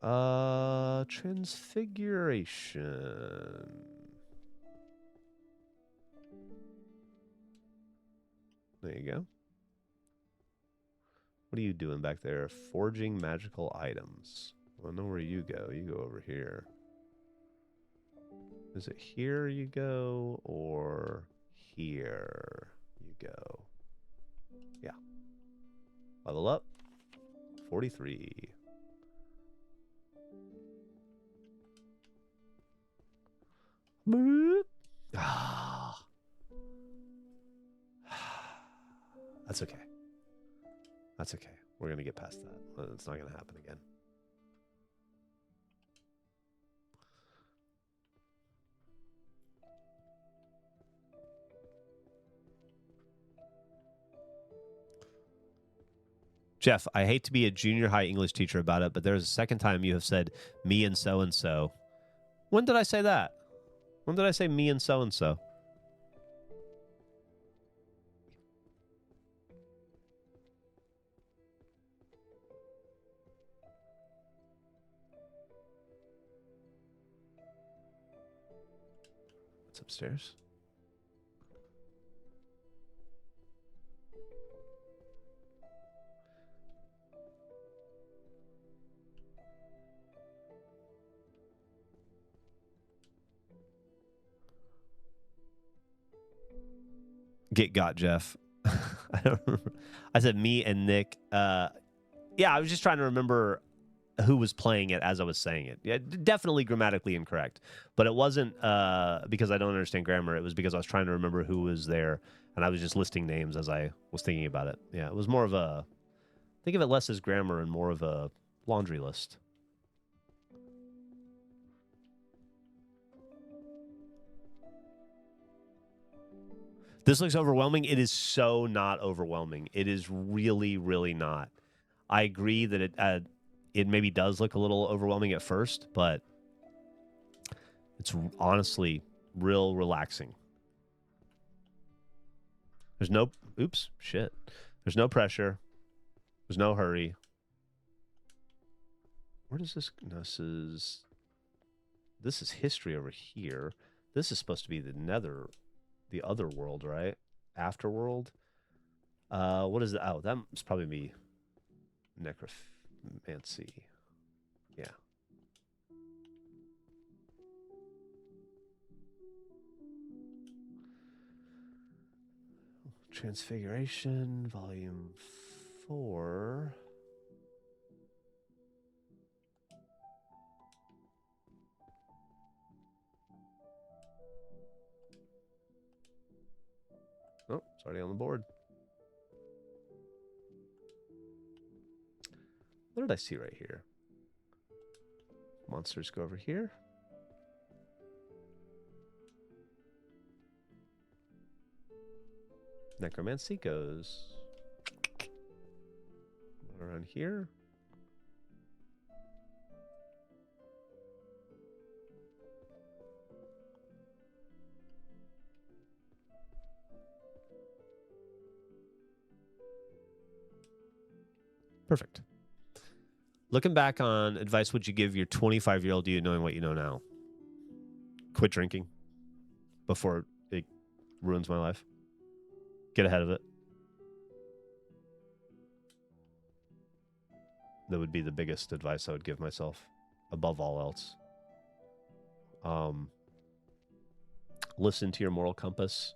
Oh, Transfiguration. There you go. What are you doing back there? Forging magical items. Well, I know where you go. You go over here. Is it here you go or here you go? Yeah. Level up. 43. Boop. Ah. That's okay. That's okay. We're going to get past that. It's not going to happen again. Geoff, I hate to be a junior high English teacher about it, but there's a second time you have said me and so-and-so. When did I say that? When did I say me and so-and-so? It's upstairs. Get got, Geoff. I don't remember. I said me and Nick. Yeah, I was just trying to remember who was playing it as I was saying it. Yeah, definitely grammatically incorrect. But it wasn't because I don't understand grammar. It was because I was trying to remember who was there, and I was just listing names as I was thinking about it. Yeah, it was more of a... Think of it less as grammar and more of a laundry list. This looks overwhelming. It is so not overwhelming. It is really, really not. I agree that it maybe does look a little overwhelming at first, but it's honestly real relaxing. There's no... Oops, shit. There's no pressure. There's no hurry. Where does this... No, this is history over here. This is supposed to be the other world, right? Afterworld. What is that? Oh, that must probably be necromancy. Yeah. Transfiguration, volume 4. Oh, it's already on the board. What did I see right here? Monsters go over here. Necromancy goes around here. Perfect. Looking back on advice would you give your 25-year-old you knowing what you know now? Quit drinking before it ruins my life. Get ahead of it. That would be the biggest advice I would give myself above all else. Listen to your moral compass.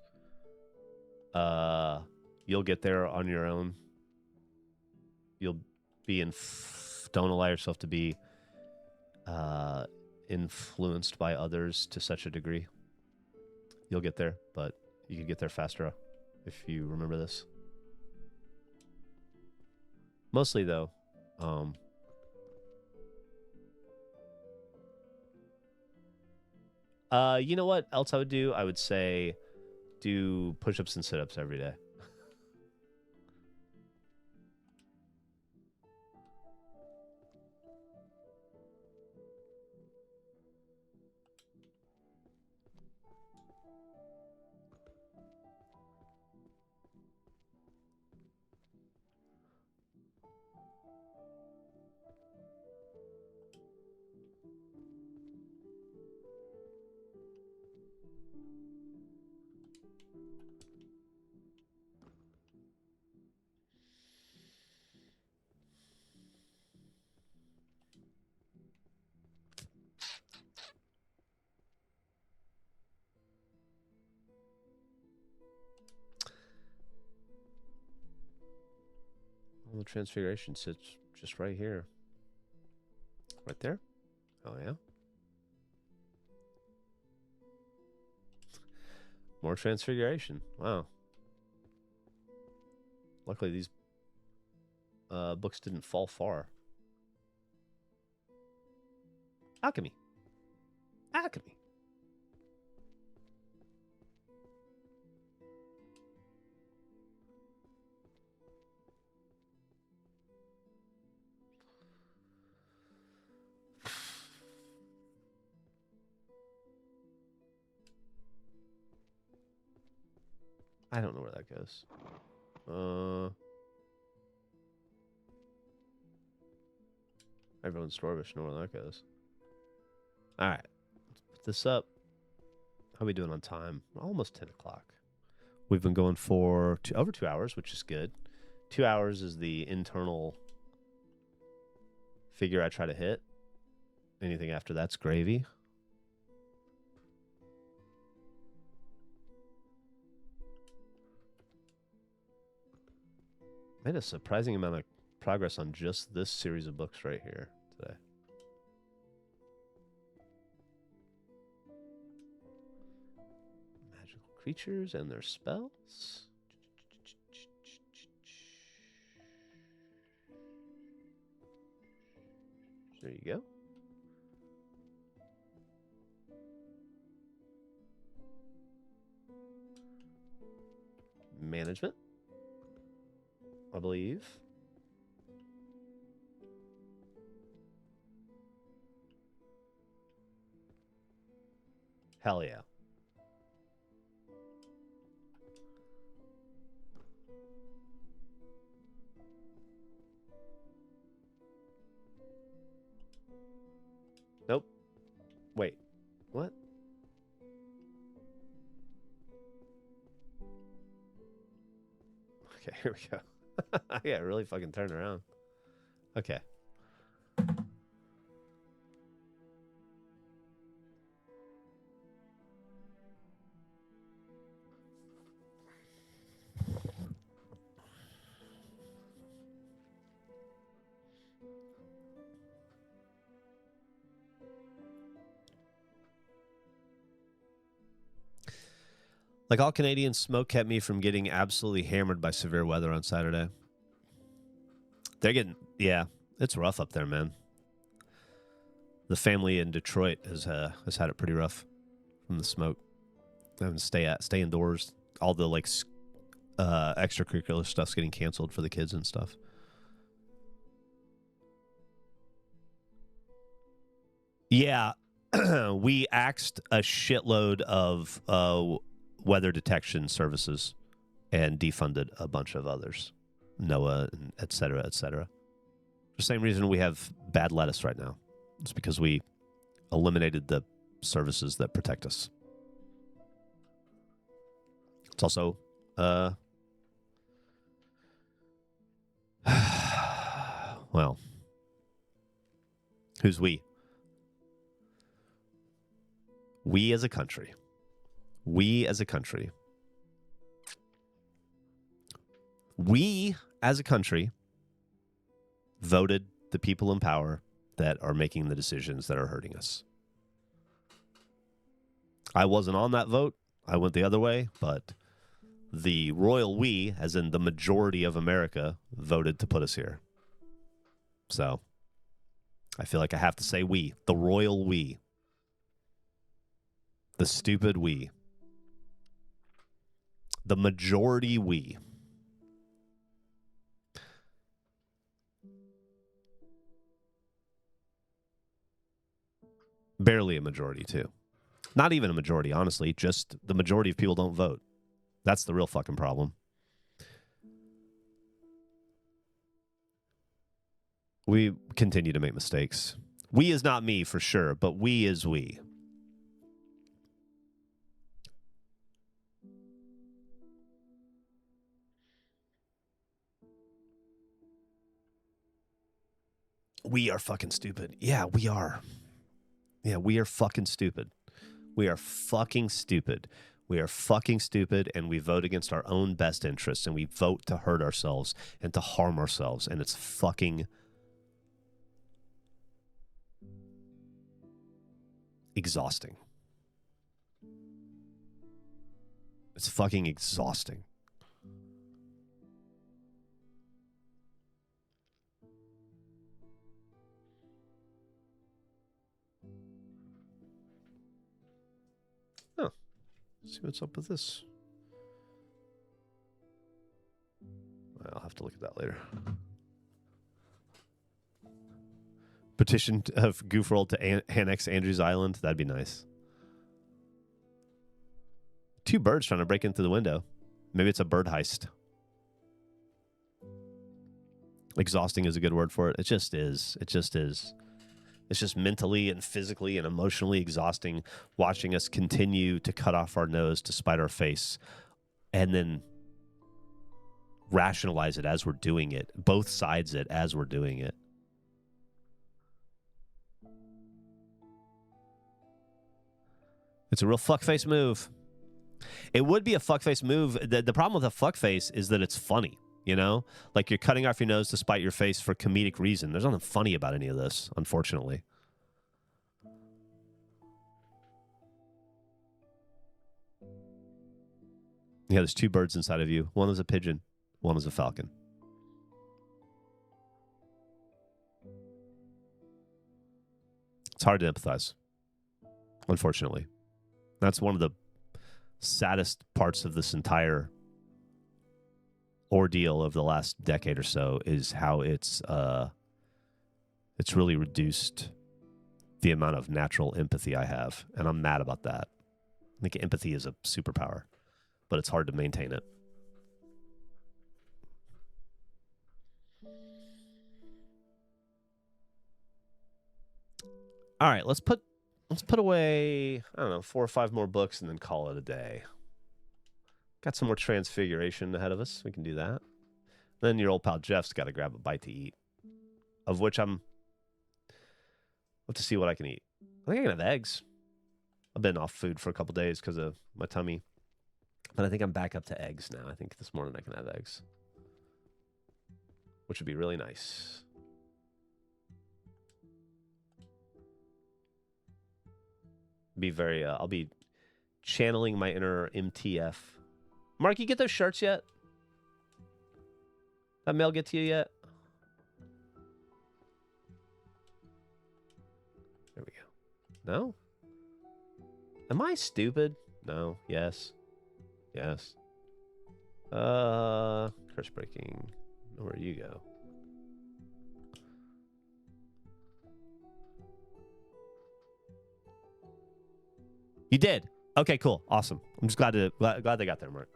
You'll get there on your own. You'll be don't allow yourself to be influenced by others to such a degree. You'll get there, but you can get there faster if you remember this. Mostly, though, you know what else I would do? I would say do push-ups and sit-ups every day. Transfiguration sits just right here. Right there? Oh, yeah. More Transfiguration. Wow. Luckily, these books didn't fall far. Alchemy. Alchemy. I don't know where that goes. Everyone's Storvish know where that goes. All right. Let's put this up. How are we doing on time? Almost 10 o'clock. We've been going for over 2 hours, which is good. 2 hours is the internal figure I try to hit. Anything after that's gravy. Made a surprising amount of progress on just this series of books right here today. Magical creatures and their spells. There you go. Management, I believe. Hell yeah. Nope. Wait. What? Okay, here we go. Yeah, really fucking turn around. Okay. Like all Canadian smoke kept me from getting absolutely hammered by severe weather on Saturday. They're getting, yeah, it's rough up there, man. The family in Detroit has had it pretty rough from the smoke. Having to stay indoors. All the like extracurricular stuff's getting canceled for the kids and stuff. Yeah, we axed a shitload of weather detection services and defunded a bunch of others. NOAA, et cetera, et cetera. The same reason we have bad lettuce right now. It's because we eliminated the services that protect us. It's also, well, who's we? We as a country. We as a country. We as a country voted the people in power that are making the decisions that are hurting us. I wasn't on that vote. I went the other way, but the royal we, as in the majority of America, voted to put us here. So I feel like I have to say we, the royal we. The stupid we. The majority we. Barely a majority, too. Not even a majority, honestly. Just the majority of people don't vote. That's the real fucking problem. We continue to make mistakes. We is not me, for sure, but we is we. We are fucking stupid. Yeah, we are. Yeah, we are fucking stupid. We are fucking stupid. We are fucking stupid, and we vote against our own best interests, and we vote to hurt ourselves and to harm ourselves, and it's fucking exhausting. It's fucking exhausting. Oh, let's see what's up with this. I'll have to look at that later. Petition of Goofworld to annex Andrews Island. That'd be nice. 2 birds trying to break in through the window. Maybe it's a bird heist. Exhausting is a good word for it. It just is. It just is. It's just mentally and physically and emotionally exhausting watching us continue to cut off our nose to spite our face and then rationalize it as we're doing it. Both sides it as we're doing it. It's a real fuckface move. It would be a fuckface move. The problem with a fuckface is that it's funny, you know? Like you're cutting off your nose to spite your face for comedic reason. There's nothing funny about any of this, unfortunately. Yeah, there's 2 birds inside of you. One is a pigeon. One is a falcon. It's hard to empathize, unfortunately. That's one of the saddest parts of this entire ordeal of the last decade or so is how it's really reduced the amount of natural empathy I have, and I'm mad about that. I think empathy is a superpower, but it's hard to maintain it. All right, let's put away, I don't know, 4 or 5 more books and then call it a day. Got some more Transfiguration ahead of us. We can do that. Then your old pal Geoff's got to grab a bite to eat, of which I'll have to see what I can eat. I think I can have eggs. I've been off food for a couple days because of my tummy, but I think I'm back up to eggs now. I think this morning I can have eggs, which would be really nice. Be very, I'll be channeling my inner MTF. Mark, you get those shirts yet? That mail get to you yet? There we go. No? Am I stupid? No. Yes. Yes. Curse breaking. Where you go? You did. Okay, cool. Awesome. I'm just glad they got there, Mark.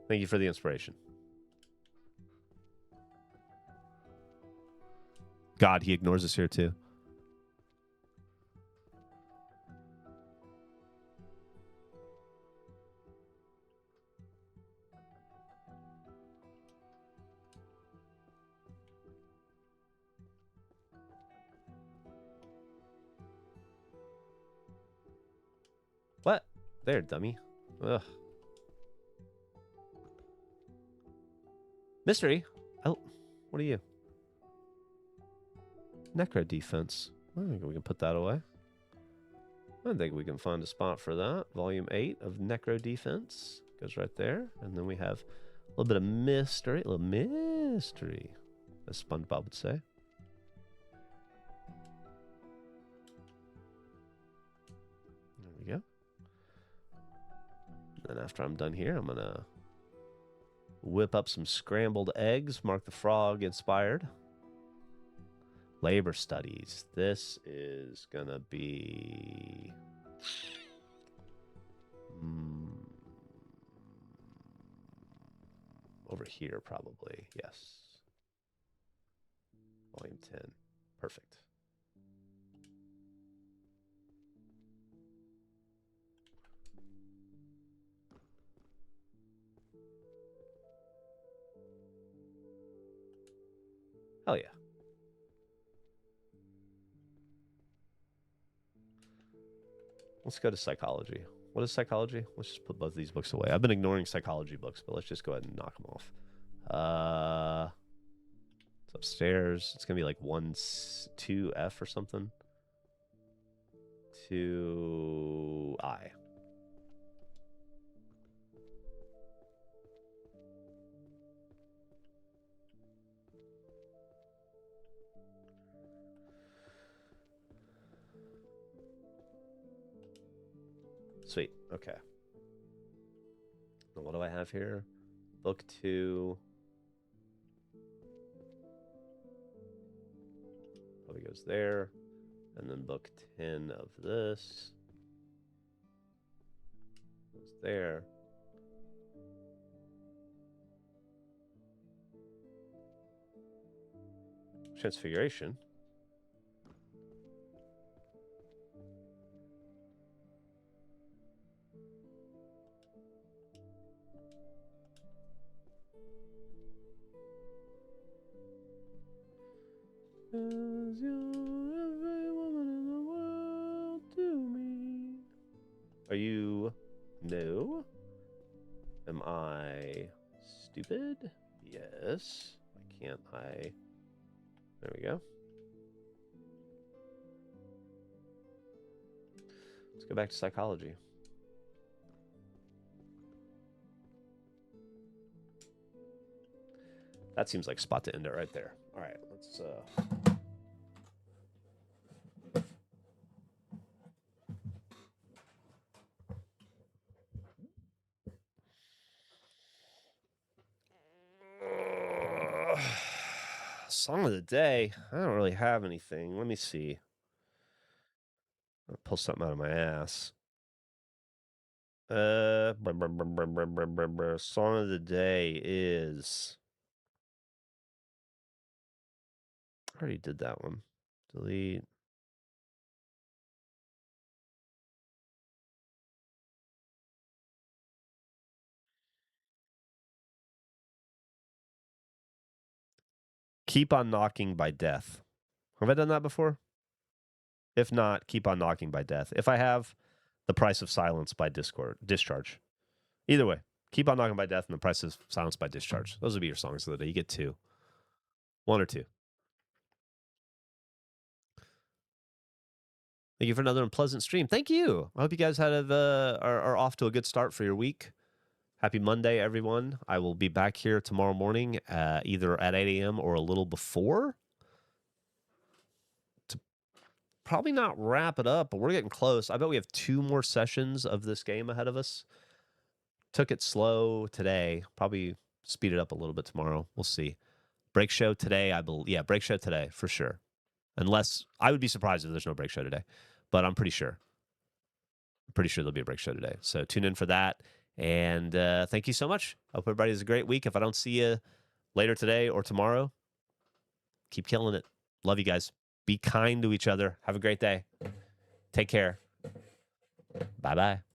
Thank you for the inspiration. God, he ignores us here too. What? There, dummy. Ugh. Mystery. Oh, what are you? Necro defense. I think we can put that away. I think we can find a spot for that. Volume 8 of Necro defense goes right there. And then we have a little bit of mystery. A little mystery, as SpongeBob would say. There we go. And then after I'm done here, I'm going to whip up some scrambled eggs. Mark the Frog inspired. Labor studies. This is going to be... over here, probably. Yes. Volume 10. Perfect. Hell yeah. Let's go to psychology. What is psychology? Let's just put both of these books away. I've been ignoring psychology books, but let's just go ahead and knock them off. It's upstairs. It's gonna be like 2F or something. 2I. Sweet. Okay. Now what do I have here? Book 2. Probably goes there. And then book 10 of this goes there. Transfiguration. Is you every woman in the world to me? Are you? No. Am I stupid? Yes. Why can't I? There we go. Let's go back to psychology. That seems like a spot to end it right there. All right, let's song of the day. I don't really have anything. Let me see. I'll pull something out of my ass. Song of the day is. I already did that one. Delete. Keep on Knocking by Death. Have I done that before? If not, Keep on Knocking by Death. If I have, The Price of Silence by Discharge. Either way, Keep on Knocking by Death and The Price of Silence by Discharge. Those would be your songs of the day. You get 2. 1 or 2. Thank you for another unpleasant stream. Thank you. I hope you guys are off to a good start for your week. Happy Monday, everyone. I will be back here tomorrow morning, either at 8 a.m. or a little before. To probably not wrap it up, but we're getting close. I bet we have 2 more sessions of this game ahead of us. Took it slow today. Probably speed it up a little bit tomorrow. We'll see. Break show today, I believe. Yeah, break show today for sure. Unless I would be surprised if there's no break show today, but I'm pretty sure. I'm pretty sure there'll be a break show today. So tune in for that. And thank you so much. Hope everybody has a great week. If I don't see you later today or tomorrow, keep killing it. Love you guys. Be kind to each other. Have a great day. Take care. Bye-bye.